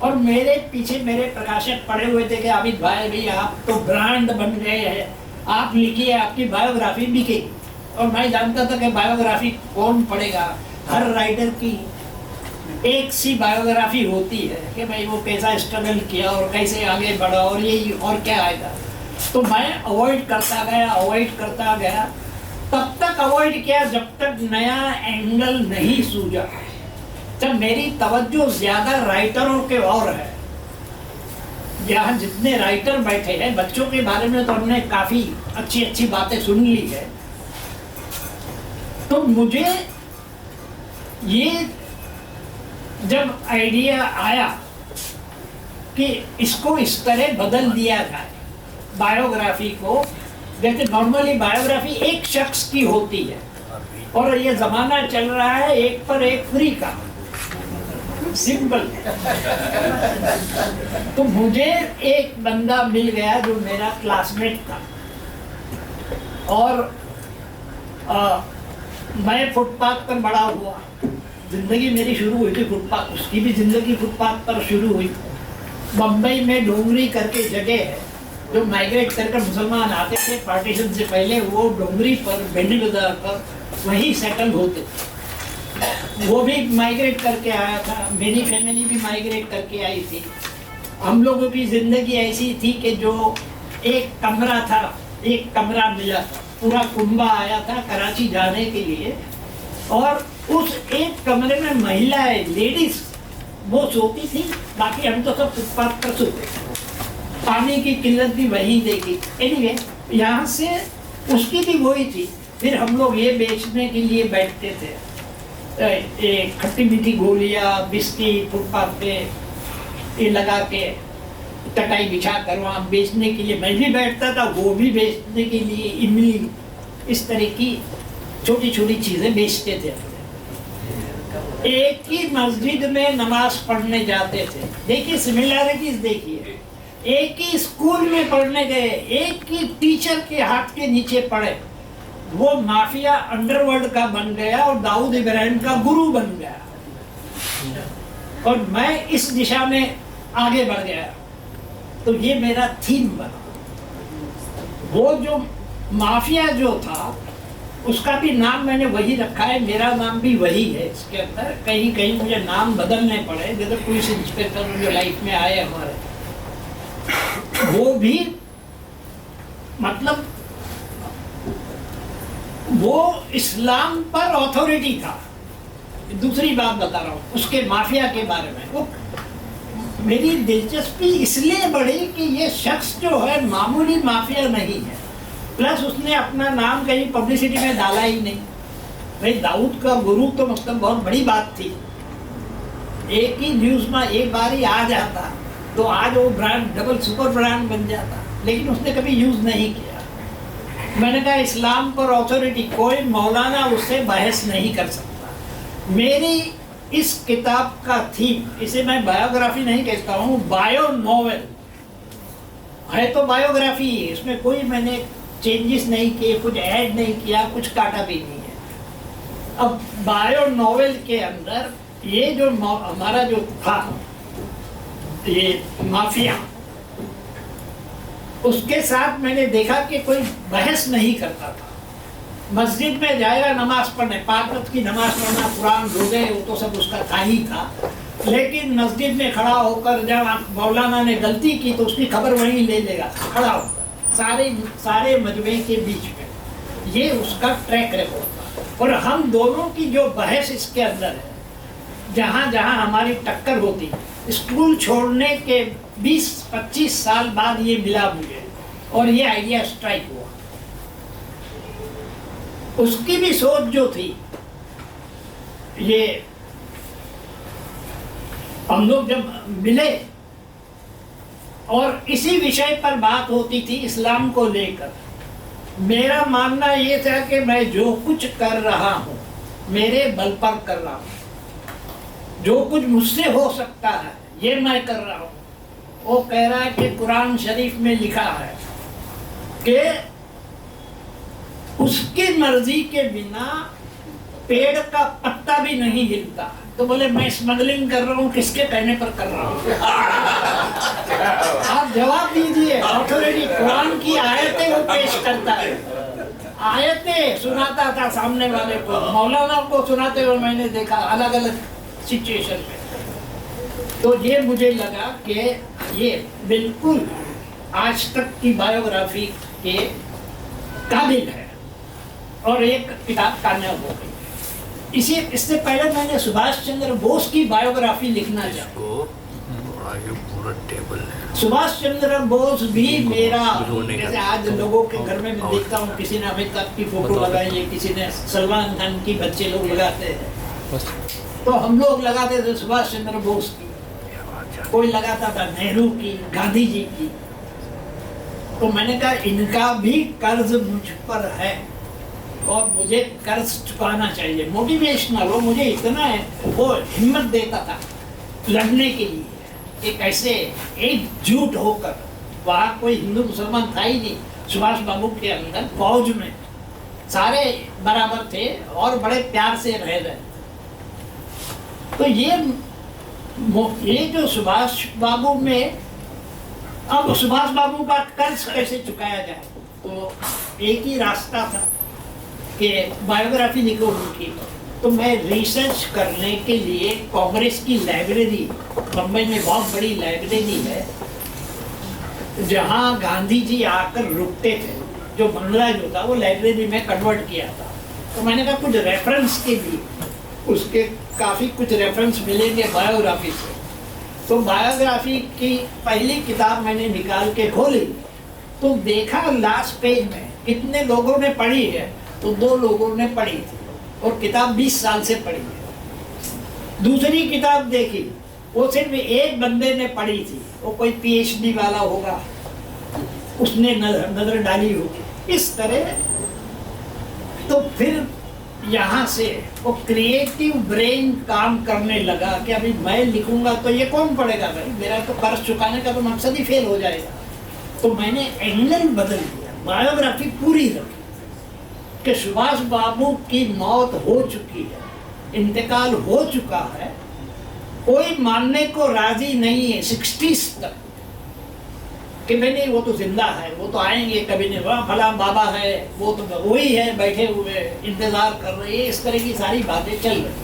और मेरे पीछे मेरे प्रकाशक पड़े हुए थे कि आबिद भाई आप तो ब्रांड बन गए हैं, आप लिखिए, आपकी बायोग्राफी बिकेगी। और मैं जानता था कि बायोग्राफी कौन पढ़ेगा, हर राइटर की एक सी बायोग्राफी होती है कि भाई वो कैसा स्ट्रगल किया और कैसे आगे बढ़ा और ये और क्या आएगा। तो मैं अवॉइड करता गया, तब तक अवॉइड किया जब तक नया एंगल नहीं सूझा। जब मेरी तवज्जो ज्यादा राइटरों के और है, यहाँ जितने राइटर बैठे हैं, बच्चों के बारे में तो हमने काफी अच्छी अच्छी बातें सुन ली है, तो मुझे ये जब आइडिया आया कि इसको इस तरह बदल दिया जाए बायोग्राफी को। जैसे नॉर्मली बायोग्राफी एक शख्स की होती है, और ये जमाना चल रहा है एक पर एक फ्री का, सिंपल। तो मुझे एक बंदा मिल गया जो मेरा क्लासमेट था, और मैं फुटपाथ पर बड़ा हुआ, जिंदगी मेरी शुरू हुई थी फुटपाथ, उसकी भी जिंदगी फुटपाथ पर शुरू हुई। बम्बई में डोंगरी करके जगह है, जो माइग्रेट करके मुसलमान आते थे पार्टीशन से पहले, वो डोंगरी पर बेंडी बाजार पर वहीं सेटल होते थे। वो भी माइग्रेट करके आया था, मेरी फैमिली भी माइग्रेट करके आई थी। हम लोगों की ज़िंदगी ऐसी थी कि जो एक कमरा था, एक कमरा मिला था, पूरा कुंबा आया था कराची जाने के लिए, और उस एक कमरे में महिलाएं, लेडीज वो सोती थी, बाकी हम तो सब फुटपाथ पर सोते थे। पानी की किल्लत भी वही देखी। एनीवे, यहाँ से उसकी भी वही थी। फिर हम लोग ये बेचने के लिए बैठते थे, खट्टी मीठी गोलियाँ, बिस्किट फुटपाथ पे ये लगा के चटाई बिछा कर वहाँ बेचने के लिए मैं भी बैठता था, वो भी बेचने के लिए इमली, इस तरह की छोटी छोटी चीज़ें बेचते थे। एक ही मस्जिद में नमाज पढ़ने जाते थे। देखिए सिमिलैरिटीज, देखिए एक ही स्कूल में पढ़ने गए, एक ही टीचर के हाथ के नीचे पढ़े। वो माफिया अंडरवर्ल्ड का बन गया और दाऊद इब्राहिम का गुरु बन गया, और मैं इस दिशा में आगे बढ़ गया। तो ये मेरा थीम बना। वो जो माफिया जो था, उसका भी नाम मैंने वही रखा है, मेरा नाम भी वही है इसके अंदर। कहीं कहीं मुझे नाम बदलने पड़े, जैसे पुलिस इंस्पेक्टर जो लाइफ में आए हमारे, वो भी मतलब वो इस्लाम पर अथॉरिटी था। दूसरी बात बता रहा हूँ उसके माफिया के बारे में। वो मेरी दिलचस्पी इसलिए बढ़ी कि ये शख्स जो है मामूली माफिया नहीं है, प्लस उसने अपना नाम कहीं पब्लिसिटी में डाला ही नहीं। भाई दाऊद का गुरु तो मतलब बहुत बड़ी बात थी, एक ही न्यूज़ में एक बार ही आ जाता तो आज वो ब्रांड डबल सुपर ब्रांड बन जाता, लेकिन उसने कभी यूज़ नहीं किया। मैंने कहा इस्लाम पर अथॉरिटी, कोई मौलाना उससे बहस नहीं कर सकता। मेरी इस किताब का थीम, इसे मैं बायोग्राफी नहीं कहता हूँ, बायो नॉवेल है। तो बायोग्राफी है, इसमें कोई मैंने चेंजेस नहीं किए, कुछ ऐड नहीं किया, कुछ काटा भी नहीं है। अब बायो नॉवेल के अंदर ये जो हमारा जो था ये माफिया, उसके साथ मैंने देखा कि कोई बहस नहीं करता था। मस्जिद में जाएगा नमाज पढ़ने, 5 वक्त की नमाज पढ़ना, कुरान रोज़े, वो तो सब उसका था ही था। लेकिन मस्जिद में खड़ा होकर जब मौलाना ने गलती की तो उसकी खबर वहीं ले लेगा खड़ा होकर, सारे मजमे के बीच में। ये उसका ट्रैक रिकॉर्ड था। और हम दोनों की जो बहस इसके अंदर है, जहाँ जहाँ हमारी टक्कर होती, स्कूल छोड़ने के 20-25 साल बाद ये मिला मुझे, और ये आइडिया स्ट्राइक हुआ। उसकी भी सोच जो थी ये हम लोग जब मिले और इसी विषय पर बात होती थी इस्लाम को लेकर, मेरा मानना ये था कि मैं जो कुछ कर रहा हूँ मेरे बल पर कर रहा हूँ, जो कुछ मुझसे हो सकता है ये मैं कर रहा हूँ। वो कह रहा है कि कुरान शरीफ में लिखा है कि उसकी मर्जी के बिना पेड़ का पत्ता भी नहीं हिलता। तो बोले मैं स्मगलिंग कर रहा हूँ, किसके कहने पर कर रहा हूँ? आप जवाब दीजिए। ऑथोरिटी कुरान की आयतें वो पेश करता है, आयतें सुनाता था सामने वाले को, मौलाना को सुनाते हुए मैंने देखा अलग अलग सिचुएशन में। तो ये मुझे लगा कि ये बिल्कुल आज तक की बायोग्राफी के काबिल है और एक किताब कामयाब हो गई। इससे पहले मैंने सुभाष चंद्र बोस की बायोग्राफी लिखना चाहा। सुभाष चंद्र बोस भी मेरा, जैसे आज लोगों के घर में मैं देखता हूँ किसी ने अमिताभ की फोटो लगाई है, किसी ने सलमान खान की, बच्चे लोग लगाते हैं, तो हम लोग लगाते थे सुभाष चंद्र बोस की, कोई लगाता था नेहरू की, गांधी जी की। तो मैंने कहा इनका भी कर्ज मुझ पर है और मुझे कर्ज चुकाना चाहिए। मोटिवेशनल वो मुझे इतना है, वो हिम्मत देता था लड़ने के लिए कि कैसे एकजुट होकर, वहाँ कोई हिंदू मुसलमान था ही नहीं, सुभाष बाबू के अंदर फौज में सारे बराबर थे और बड़े प्यार से रह रहे। तो ये जो सुभाष बाबू में, अब सुभाष बाबू का कर्ज कैसे चुकाया जाए, तो एक ही रास्ता था कि बायोग्राफी लिखो उनकी। तो मैं रिसर्च करने के लिए कांग्रेस की लाइब्रेरी, बम्बई में बहुत बड़ी लाइब्रेरी है जहाँ गांधी जी आकर रुकते थे, जो बंगला जो था वो लाइब्रेरी में कन्वर्ट किया था। तो मैंने कहा कुछ रेफरेंस के लिए, उसके काफ़ी कुछ रेफरेंस मिलेंगे बायोग्राफी से। तो बायोग्राफी की पहली किताब मैंने निकाल के खोली तो देखा लास्ट पेज में कितने लोगों ने पढ़ी है, तो 2 लोगों ने पढ़ी थी और किताब 20 साल से पढ़ी है। दूसरी किताब देखी, वो सिर्फ एक बंदे ने पढ़ी थी, वो कोई पीएचडी वाला होगा, उसने नजर डाली होगी इस तरह। तो फिर यहाँ से वो क्रिएटिव ब्रेन काम करने लगा कि अभी मैं लिखूंगा तो ये कौन पढ़ेगा भाई, मेरा तो कर्ज चुकाने का तो मकसद ही फेल हो जाएगा। तो मैंने एंगल बदल दिया, बायोग्राफी पूरी रखी कि सुभाष बाबू की मौत हो चुकी है, इंतकाल हो चुका है, कोई मानने को राजी नहीं है 60s तक कि नहीं वो तो जिंदा है, वो तो आएंगे कभी नहीं, वहाँ फला बाबा है, वो तो वही है बैठे हुए इंतजार कर रहे हैं, इस तरह की सारी बातें चल रही।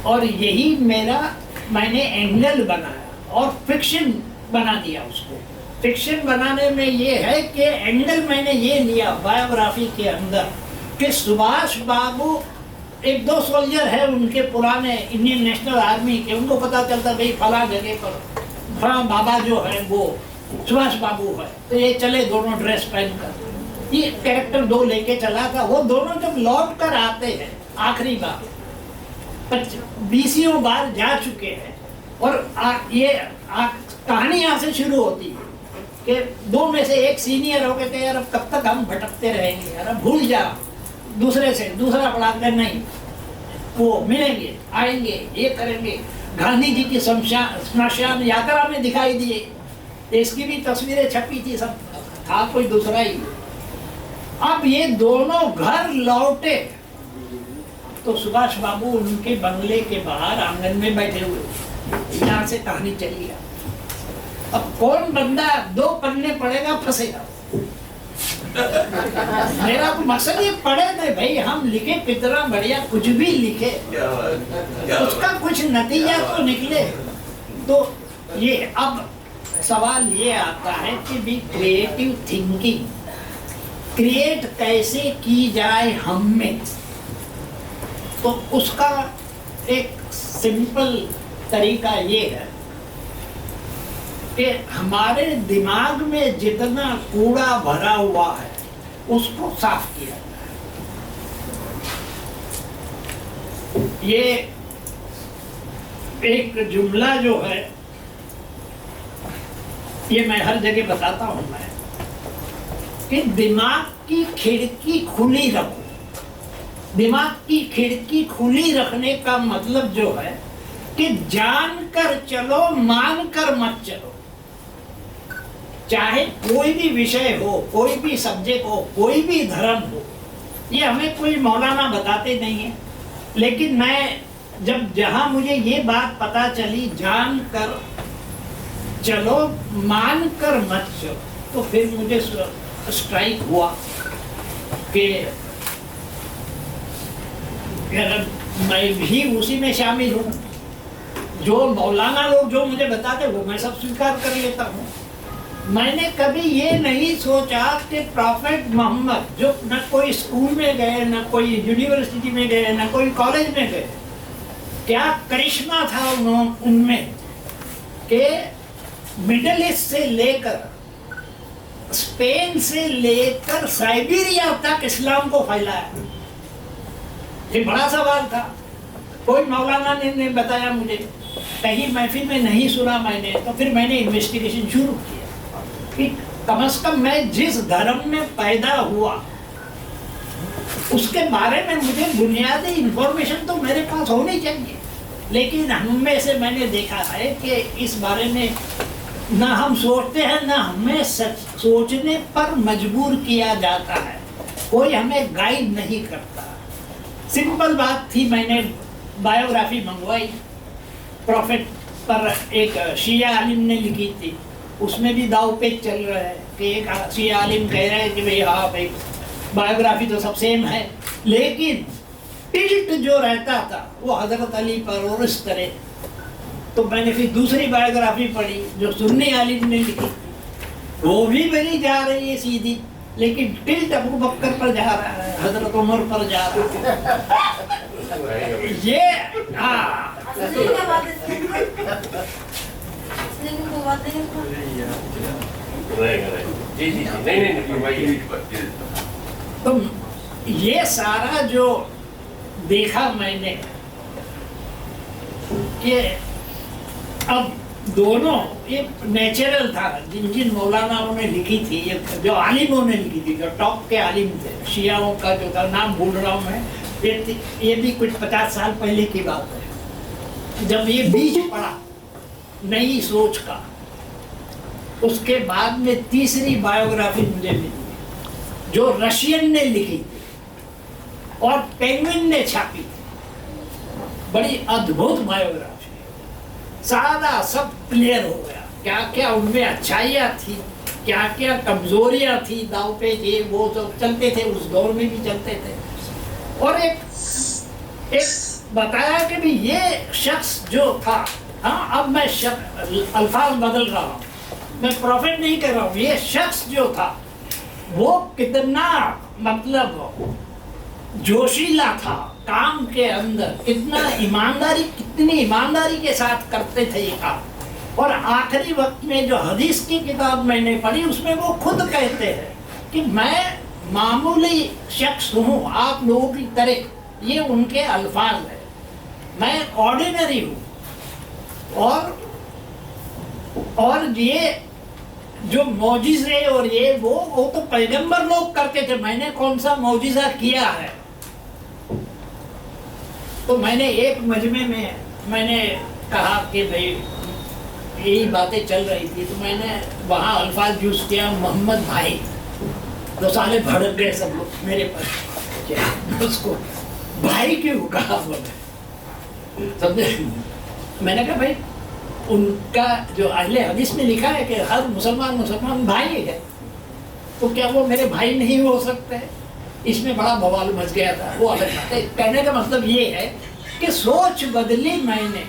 और यही मैंने एंगल बनाया और फिक्शन बना दिया उसको। फिक्शन बनाने में ये है कि एंगल मैंने ये लिया बायोग्राफी के अंदर कि सुभाष बाबू 1-2 सोल्जर है उनके पुराने इंडियन नेशनल आर्मी के, उनको पता चलता भाई फला जगह पर फला बाबा जो है वो सुभाष बाबू है, तो ये चले दोनों ड्रेस पहनकर। ये कैरेक्टर 2 लेके चला था। वो दोनों जब लौट कर आते हैं आखिरी बार 20 बार जा चुके हैं और कहानी यहाँ से शुरू होती है कि 2 में से एक सीनियर हो कहते यार अब कब तक हम भटकते रहेंगे, यार भूल जा। दूसरे से दूसरा पढ़ाते नहीं, वो मिलेंगे आएंगे ये करेंगे। गांधी जी की श्मशान यात्रा में दिखाई दिए, इसकी भी तस्वीरें छपी थी, सब था कोई दूसरा ही। अब ये दोनों घर लौटे तो सुभाष बाबू उनके बंगले के बाहर आंगन में बैठे हुए, यहाँ से कहानी चली। अब कौन बंदा 2 पन्ने पढ़ेगा फंसेगा। मेरा तो मकसद ये पढ़े नहीं भाई, हम लिखे कितना बढ़िया, कुछ भी लिखे उसका कुछ नतीजा तो निकले। तो ये अब सवाल ये आता है कि भी क्रिएटिव थिंकिंग क्रिएट कैसे की जाए हम में। तो उसका एक सिंपल तरीका ये है कि हमारे दिमाग में जितना कूड़ा भरा हुआ है उसको साफ किया जाए। ये एक जुमला जो है ये मैं हर जगह बताता हूं मैं कि दिमाग की खिड़की खुली रखो। दिमाग की खिड़की खुली रखने का मतलब जो है कि जान कर चलो, मान कर मत चलो। चाहे कोई भी विषय हो, कोई भी सब्जेक्ट हो, कोई भी धर्म हो, ये हमें कोई मौलाना बताते नहीं है। लेकिन मैं जब जहां मुझे ये बात पता चली, जान कर चलो, मान कर मत चलो, तो फिर मुझे स्ट्राइक हुआ कि मैं भी उसी में शामिल हूँ। जो मौलाना लोग जो मुझे बताते वो मैं सब स्वीकार कर लेता हूँ। मैंने कभी ये नहीं सोचा कि प्रॉफेट मोहम्मद जो न कोई स्कूल में गए, न कोई यूनिवर्सिटी में गए, न कोई कॉलेज में गए, क्या करिश्मा था उनमें कि मिडिल ईस्ट से लेकर स्पेन से लेकर साइबेरिया तक इस्लाम को फैलाया। ये बड़ा सवाल था। कोई मौलाना ने बताया मुझे, कहीं महफिल में नहीं सुना मैंने। तो फिर मैंने इन्वेस्टिगेशन शुरू किया कि कम से कम मैं जिस धर्म में पैदा हुआ उसके बारे में मुझे बुनियादी इंफॉर्मेशन तो मेरे पास होनी चाहिए। लेकिन हमें से मैंने देखा है कि इस बारे में ना हम सोचते हैं, ना हमें सोचने पर मजबूर किया जाता है। कोई हमें गाइड नहीं करता। सिंपल बात थी, मैंने बायोग्राफी मंगवाई, प्रॉफिट पर एक शिया आलिम ने लिखी थी। उसमें भी दाव पेच चल रहा है कि एक शिया आलिम कह रहे हैं कि भाई हाँ भाई बायोग्राफी तो सब सेम है, लेकिन टिल्ट जो रहता था वो हजरत अली पर और इस तरह। तो मैंने फिर दूसरी बायोग्राफी पढ़ी जो सुन्नी आलिम ने लिखी, वो भी मेरी जा रही है सीधी, लेकिन टिल्ट अबू बकर पर जा रहा है, हजरत उमर पर जा रहा है। ये हाँ तो ये सारा जो देखा मैंने कि अब दोनों ये नेचुरल था। जिन जिन मौलानाओं ने लिखी थी, ये जो आलिमों ने लिखी थी, जो टॉप के आलिम थे, शियाओं का जो था, नाम भूल रहा हूँ मैं, ये भी कुछ 50 साल पहले की बात है, जब ये बीज पड़ा नई सोच का। उसके बाद में तीसरी बायोग्राफी मुझे मिली जो रशियन ने लिखी थी और पेंगुइन ने छापी थी। बड़ी अद्भुत बायोग्राफी, सारा सब क्लियर हो गया, क्या क्या उनमें अच्छाइयाँ थी, क्या क्या कमजोरियाँ थी, दाव पे थे, वो सब चलते थे, उस दौर में भी चलते थे। और एक बताया कि भी ये शख्स जो था, हाँ अब मैं अल्फाज बदल रहा हूँ, मैं प्रॉफिट नहीं कर रहा हूँ, ये शख्स जो था वो कितना मतलब जोशीला था काम के अंदर, कितनी ईमानदारी के साथ करते थे ये काम। और आखिरी वक्त में जो हदीस की किताब मैंने पढ़ी उसमें वो खुद कहते हैं कि मैं मामूली शख्स हूँ आप लोगों की तरह, ये उनके अल्फाज है, मैं ऑर्डिनरी हूँ। और ये जो मौजिज़े और ये वो तो पैगंबर लोग करते थे, मैंने कौन सा मौजिज़ा किया है। तो मैंने एक मजमे में मैंने कहा कि भाई यही बातें चल रही थी, तो मैंने वहाँ अल्फाज यूज़ किया मोहम्मद भाई। तो साले भड़क गए सब लोग मेरे पर, उसको भाई क्यों कहा बोले, समझे। मैंने कहा भाई उनका जो अहले हदीस में लिखा है कि हर मुसलमान भाई है, तो क्या वो मेरे भाई नहीं हो सकते। इसमें बड़ा बवाल मच गया था, वो अलग बात है। कहने का मतलब ये है कि सोच बदली मैंने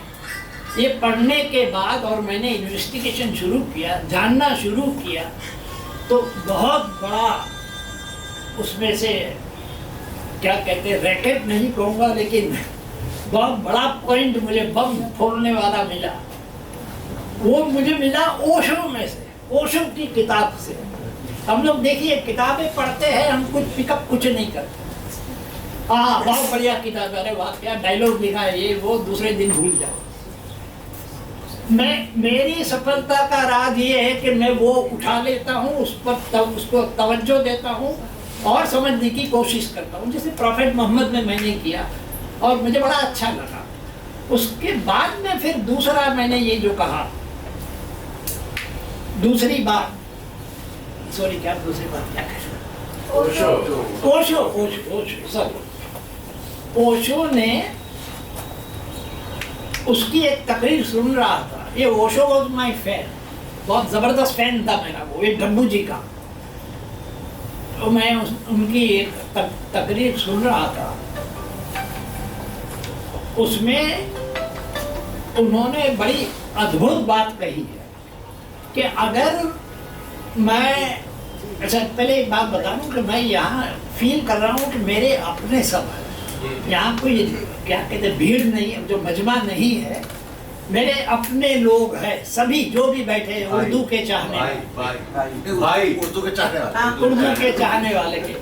ये पढ़ने के बाद, और मैंने इन्वेस्टिगेशन शुरू किया, जानना शुरू किया, तो बहुत बड़ा उसमें से क्या कहते हैं, रैकेट नहीं कहूँगा, लेकिन बहुत बड़ा पॉइंट मुझे बम फोड़ने वाला मिला। वो मुझे मिला ओशो में से, ओशो की किताब से। हम लोग देखिए किताबें पढ़ते हैं, हम कुछ पिकअप कुछ नहीं करते। हाँ बहुत बढ़िया किताब है, अरे वाह क्या डायलॉग लिखा है, ये वो दूसरे दिन भूल जाओ। मेरी सफलता का राज ये है कि मैं वो उठा लेता हूँ, उस पर उसको तवज्जो देता हूँ और समझने की कोशिश करता हूँ, जैसे प्रॉफेट मोहम्मद में मैंने किया और मुझे बड़ा अच्छा लगा। उसके बाद में फिर दूसरा मैंने ये जो कहा, दूसरी बात, सॉरी क्या दूसरी बात क्या कह ओशो ने उसकी एक तकरीर सुन रहा था। ये ओशो वॉज माई फैन, बहुत जबरदस्त फैन था मेरा वो, एक डब्बू जी का। तो मैं उनकी एक तकरीर सुन रहा था, उसमें उन्होंने बड़ी अद्भुत बात कही है कि अगर मैं, अच्छा पहले एक बात बता दूं कि मैं यहाँ फील कर रहा हूँ कि मेरे अपने सब है, यहाँ कोई क्या कहते भीड़ नहीं है, जो मजमा नहीं है, मेरे अपने लोग हैं सभी जो भी बैठे हैं, उर्दू के चाहने
भाई उर्दू के चाहने वाले,
उर्दू के चाहने वाले के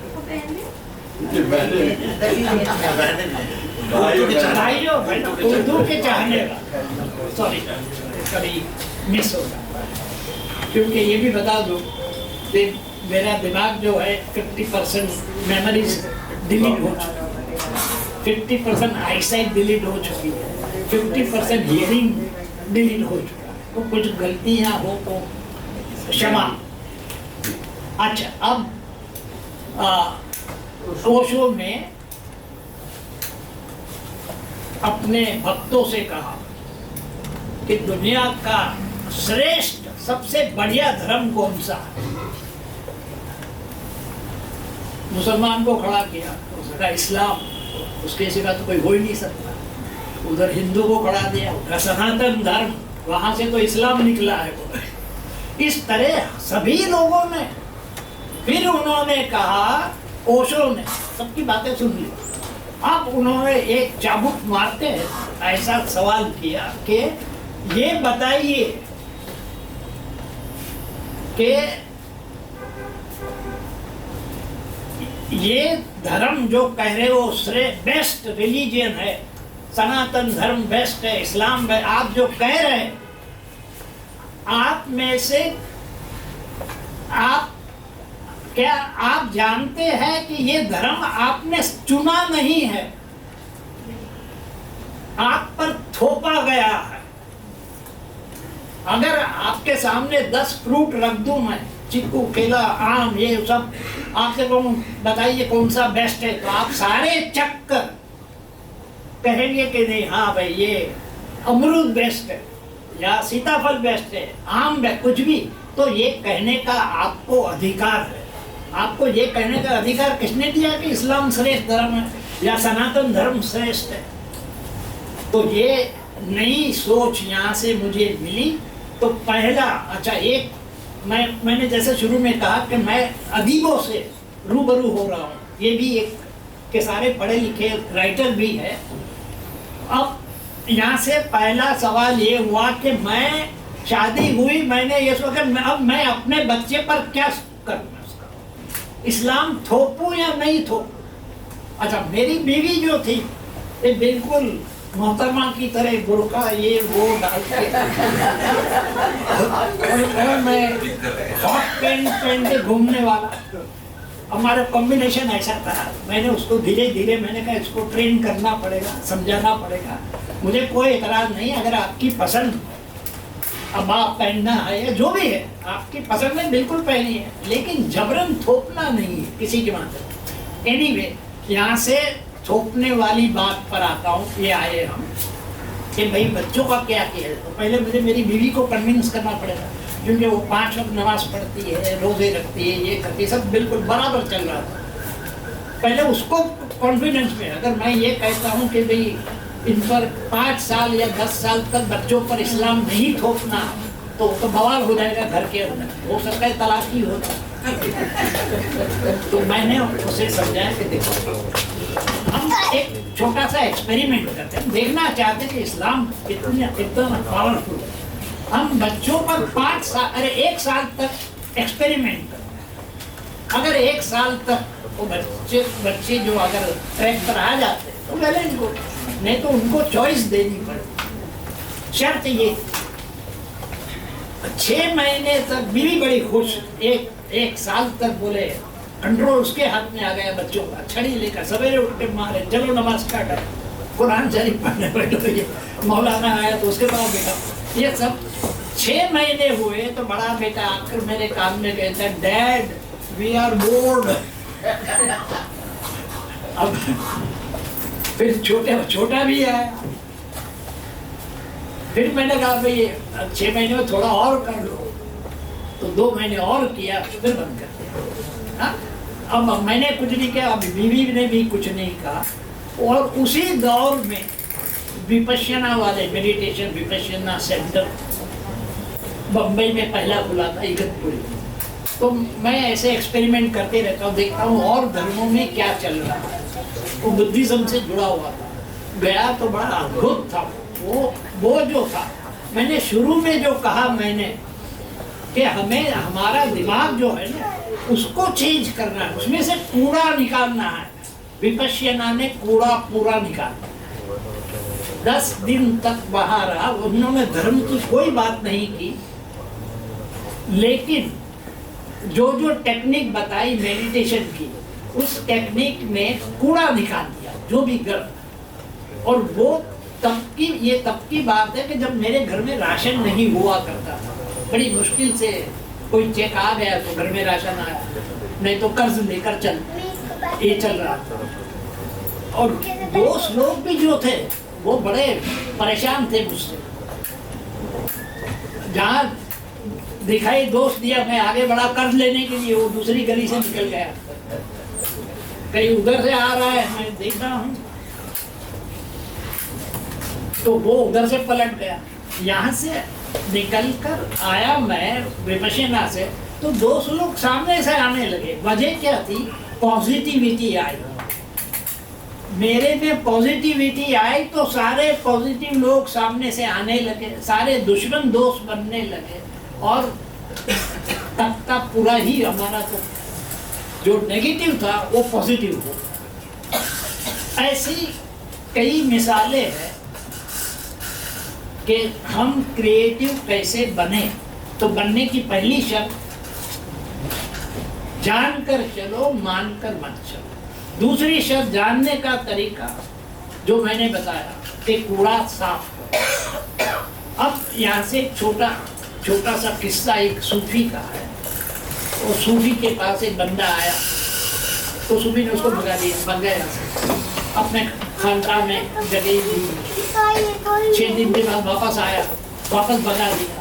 भाइयों उर्दू के चाहने वाले, सॉरी कभी मिस हो गया, क्योंकि ये भी बता दूं मेरा दिमाग जो है 50% मेमोरीज डिलीट हो चुकी है, 50% आईसाइट डिलीट हो चुकी है, 50% हियरिंग डिलीट हो चुका है, तो कुछ गलतियां हो तो क्षमा। अच्छा अब ओशो ने अपने भक्तों से कहा कि दुनिया का श्रेष्ठ सबसे बढ़िया धर्म कौन सा है। मुसलमान को खड़ा किया, उसका इस्लाम, उसके सिवा तो कोई हो ही नहीं सकता। उधर हिंदू को खड़ा दिया, उधर सनातन धर्म, वहां से तो इस्लाम निकला है वो। इस तरह सभी लोगों ने, फिर उन्होंने कहा, ओशो ने सबकी बातें सुन ली, अब उन्होंने एक चाबुक मारते हैं ऐसा सवाल किया कि ये बताइए कि ये धर्म जो कह रहे हो बेस्ट रिलीजियन है, सनातन धर्म बेस्ट है, इस्लाम है, आप जो कह रहे हैं, आप में से आप क्या आप जानते हैं कि ये धर्म आपने चुना नहीं है, आप पर थोपा गया है। अगर आपके सामने 10 फ्रूट रख दूं मैं, चीकू, केला, आम, ये सब, आपसे कहूं बताइए कौन सा बेस्ट है, तो आप सारे चक्कर कहेंगे कि नहीं, हाँ भाई ये अमरूद बेस्ट है या सीताफल बेस्ट है, आम कुछ भी। तो ये कहने का आपको अधिकार है। आपको ये कहने का अधिकार किसने दिया कि इस्लाम श्रेष्ठ धर्म है या सनातन धर्म श्रेष्ठ है। तो ये नई सोच यहाँ से मुझे मिली। तो पहला, अच्छा एक मैंने जैसे शुरू में कहा कि मैं अदीबों से रूबरू हो रहा हूँ, ये भी एक के सारे पढ़े लिखे राइटर भी है। अब यहाँ से पहला सवाल ये हुआ कि मैं शादी हुई, मैंने ये सोचा अब मैं अपने बच्चे पर क्या करूँ, उसका इस्लाम थोपूं या नहीं थोपूं। अच्छा मेरी बीवी जो थी ये बिल्कुल मोहतरमा की तरह बुर्का ये वो डाल के और मैं हॉट पैंट पहन के घूमने वाला, हमारा कॉम्बिनेशन ऐसा था। मैंने उसको धीरे धीरे मैंने कहा इसको ट्रेन करना पड़ेगा, समझाना पड़ेगा। मुझे कोई एतराज नहीं, अगर आपकी पसंद अब आप पहनना है या जो भी है आपकी पसंद में बिल्कुल पहनी है, लेकिन जबरन थोपना नहीं है किसी के माध्यम। एनीवे यहाँ से थोपने वाली बात पर आता हूँ। ये आए हम कि भाई बच्चों का क्या किया है, तो पहले मुझे मेरी बीवी को कन्विंस करना पड़ेगा, क्योंकि वो 5 वक्त नमाज पढ़ती है, रोजे रखती है, ये करती है, सब बिल्कुल बराबर चल रहा था। पहले उसको कॉन्फिडेंस में, अगर मैं ये कहता हूँ कि भाई इन पर 5 साल या 10 साल तक बच्चों पर इस्लाम नहीं थोपना, तो बवाल हो जाएगा घर के अंदर, हो सकता है तलाक ही होगा। तो मैंने उसे समझाया कि देखो हम एक छोटा सा एक्सपेरिमेंट करते हैं, देखना चाहते हैं कि इस्लाम कितना पावरफुल है। हम बच्चों पर 5 साल, अरे 1 साल तक एक्सपेरिमेंट करते हैं। अगर 1 साल तक वो बच्चे जो अगर ट्रैक पर आ जाते हैं तो पहले इनको, नहीं तो उनको चॉइस देनी पड़े। शर्त ये 6 महीने तक बीवी बड़ी खुश, एक साल तक बोले कंट्रोल उसके हाथ में आ गया बच्चों का, छड़ी लेकर सवेरे उठ के मारे, चलो नमाज का टाइम, कुरान शरीफ पढ़ने बैठो, ये मौलाना आया तो उसके बाद बेटा, ये सब 6 महीने हुए तो बड़ा बेटा आकर मेरे कान में कहता है, डैड वी आर बोर्ड। अब फिर छोटा भी आया, फिर मैंने कहा भाई ये 6 महीने में थोड़ा और कर लो, तो 2 महीने और किया, फिर बंद कर दिया। अब मैंने कुछ नहीं किया, अब बीवी ने भी कुछ नहीं कहा। और उसी दौर में विपश्यना वाले मेडिटेशन विपश्यना सेंटर बम्बई में पहला खुला था इगतपुरी। तो मैं ऐसे एक्सपेरिमेंट करते रहता हूँ, देखता हूँ और धर्मों में क्या चल रहा है। वो बुद्धिज्म से जुड़ा हुआ था, गया तो बड़ा अद्भुत था वो जो था। मैंने शुरू में जो कहा मैंने कि हमें हमारा दिमाग जो है ना उसको चेंज करना है, उसमें से कूड़ा निकालना है। विपश्यना ने कूड़ा पूरा निकाला। 10 दिन तक वहां रहा, उन्होंने धर्म की कोई बात नहीं की, लेकिन जो टेक्निक बताई मेडिटेशन की, उस टेक्निक में कूड़ा निकाल दिया जो भी गर्म। और वो तब की बात है कि जब मेरे घर में राशन नहीं हुआ करता था, बड़ी मुश्किल से कोई चेक आ गया तो घर में राशन आया, नहीं तो कर्ज लेकर ये चल रहा था। और दोस्त लोग भी जो थे वो बड़े परेशान थे मुझसे। जहाँ दिखाई दोस्त दिया, मैं आगे बढ़ा कर्ज लेने के लिए, वो दूसरी गली से निकल गया, कहीं उधर से आ रहा है, मैं देख रहा हूँ तो वो उधर से पलट गया। यहाँ से निकलकर आया मैं विपश्यना से, तो 200 लोग सामने से आने लगे। वजह क्या थी? पॉजिटिविटी आई मेरे में, पॉजिटिविटी आई तो सारे पॉजिटिव लोग सामने से आने लगे, सारे दुश्मन दोस्त बनने लगे। और तब तक पूरा ही हमारा तो जो नेगेटिव था वो पॉजिटिव हो। ऐसी कई मिसालें हैं कि हम क्रिएटिव कैसे बने। तो बनने की पहली शर्त जानकर चलो, मानकर मत चलो। दूसरी शर्त जानने का तरीका जो मैंने बताया कि कूड़ा साफ करो। अब यहाँ से एक छोटा सा किस्सा एक सूफी का है। वो सूफी के पास एक बंदा आया तो सूफी ने उसको भगा दिया, भग गया अपने खानकाह में जगह दी। 6 दिन के बाद वापस आया, वापस भगा दिया।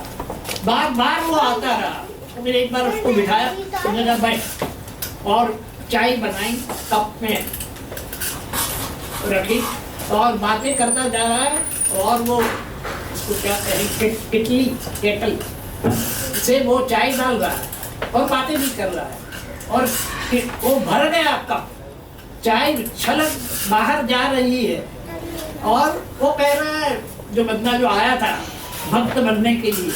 बार वो आता रहा। तो मैंने एक बार उसको बिठाया, तो मैंने कहा बैठ, और चाय बनाई, कप में रखी और बातें करता जा रहा है। और वो उसको क्या कहें, केटल से वो चाय डाल रहा है और बातें भी कर रहा है। और वो भर गया कप, चाय छलक बाहर जा रही है। और वो कह रहा है, जो बंदा जो आया था भक्त बनने के लिए,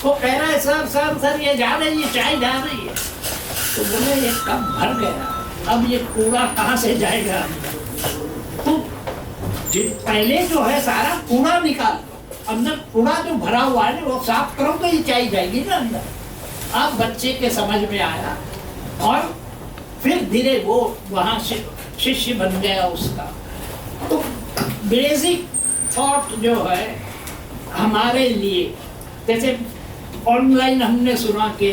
वो कह रहा है सर ये जा रही है, चाय जा रही है। तो बोले ये कप भर गया, अब ये कूड़ा कहाँ से जाएगा? तो पहले जो है सारा कूड़ा निकाल, अंदर कूड़ा जो भरा हुआ है वो साफ करो तो ये चाय जाएगी ना अंदर। अब बच्चे के समझ में आया और फिर धीरे वो वहाँ से शिष्य बन गया उसका। तो बेसिक थॉट जो है हमारे लिए, जैसे ऑनलाइन हमने सुना कि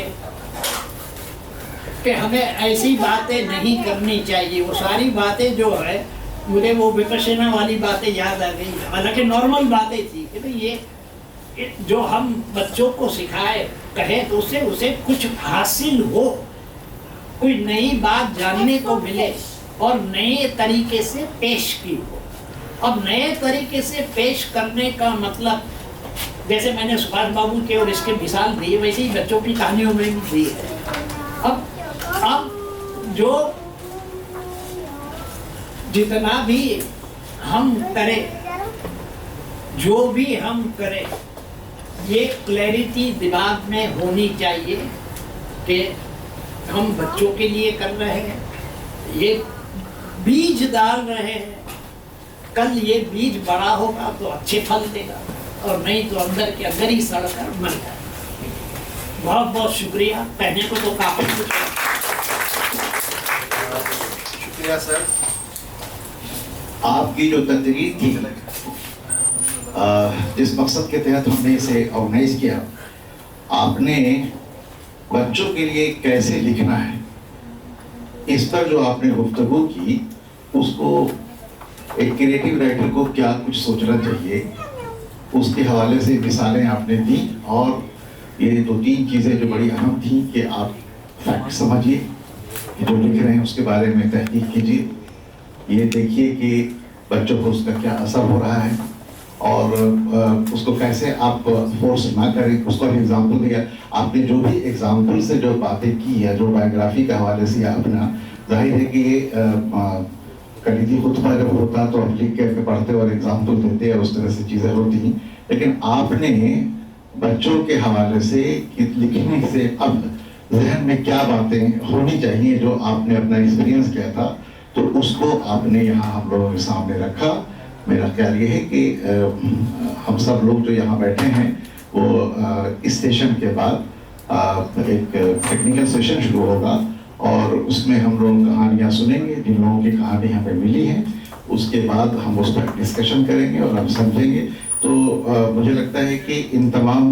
हमें ऐसी बातें नहीं करनी चाहिए। वो सारी बातें जो है, मुझे वो विपश्यना वाली बातें याद आ गई, हालांकि नॉर्मल बातें थी कि भाई ये जो हम बच्चों को सिखाए कहे तो उससे उसे कुछ हासिल हो, कोई नई बात जानने को मिले और नए तरीके से पेश की हो। अब नए तरीके से पेश करने का मतलब, जैसे मैंने सुभाष बाबू के और इसके मिसाल दी, वैसे ही बच्चों की कहानियों में भी दी है। अब जो जितना भी हम करें, जो भी हम करें, ये क्लैरिटी दिमाग में होनी चाहिए कि हम बच्चों के लिए कर रहे हैं, ये बीज डाल रहे हैं। कल ये बीज बड़ा होगा तो अच्छे फल देगा, और नहीं तो अंदर के अंदर ही सड़कर मर जाएगा। बहुत बहुत शुक्रिया। कहने को तो काफी कुछ है।
शुक्रिया सर। आपकी जो तकरीर थी, जिस मकसद के तहत हमने इसे ऑर्गेनाइज किया, आपने बच्चों के लिए कैसे लिखना है इस पर जो आपने गुफ्तगू की, उसको एक क्रिएटिव राइटर को क्या कुछ सोचना चाहिए, उसके हवाले से मिसालें आपने दी। और ये 2-3 चीज़ें जो बड़ी अहम थी कि आप फैक्ट समझिए, जो लिख रहे हैं उसके बारे में तहकीक कीजिए, ये देखिए कि बच्चों को उसका क्या असर हो रहा है और उसको कैसे आप फोर्स ना करें। उसका भी एग्जाम्पल दिया आपने, जो भी एग्जाम्पल से जो बातें की या जो बायोग्राफी के हवाले से अपना, जाहिर है कि ये कलीदी खुतबा जब होता तो आप लिख के पढ़ते और एग्जाम्पल देते और उस तरह से चीज़ें होती, लेकिन आपने बच्चों के हवाले से लिखने से अब जहन में क्या बातें होनी चाहिए जो आपने अपना एक्सपीरियंस किया था, तो उसको आपने यहाँ हम लोगों के सामने रखा। मेरा ख्याल ये है कि हम सब लोग जो यहाँ बैठे हैं वो इस सेशन के बाद एक टेक्निकल सेशन शुरू होगा और उसमें हम लोग कहानियाँ सुनेंगे जिन लोगों की कहानी हमें मिली है। उसके बाद हम उस पर डिस्कशन करेंगे और हम समझेंगे। तो मुझे लगता है कि इन तमाम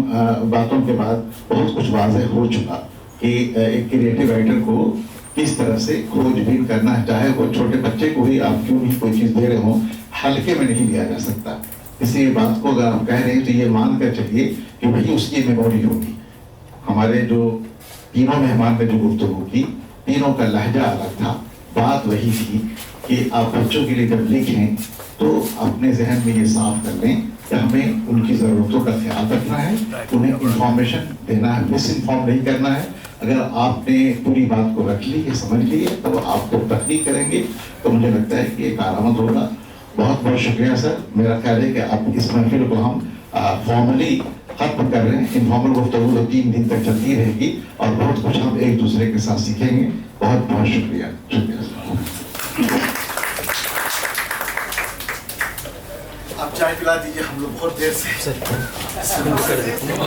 बातों के बाद बहुत कुछ वाज़ेह हो चुका कि एक क्रिएटिव राइटर को किस तरह से खोजबीन करना है। चाहे वो छोटे बच्चे को ही आप क्यों नहीं कोई चीज़ दे रहे हो, हल्के में नहीं लिया जा सकता। इसी बात को अगर आप कह रहे हैं तो ये मान कर चलिए कि वही उसकी मेमोरी होगी। हमारे जो तीनों मेहमान ने जो गुफ्तगू की, तीनों का लहजा अलग था, बात वही थी कि आप बच्चों के लिए जब लिखें तो अपने जहन में ये साफ कर लें कि हमें उनकी ज़रूरतों का ख्याल रखना है, उन्हें इंफॉर्मेशन देना है, मिस इन्फॉर्म नहीं करना है। अगर आपने पूरी बात को रख ली, समझ ली है, तो आपको तकलीफ करेंगे तो मुझे लगता है कि एक आरामद होगा। बहुत बहुत शुक्रिया सर। मेरा ख्याल है कि आप इस महफिल को हम फॉर्मली खत्म कर रहे हैं। इनफॉर्मल गुफ्तगू तो 3 दिन तक चलती रहेगी और बहुत कुछ हम एक दूसरे के साथ सीखेंगे। बहुत बहुत शुक्रिया। शुक्रिया। आप चाय पिला दीजिए, हम लोग बहुत देर से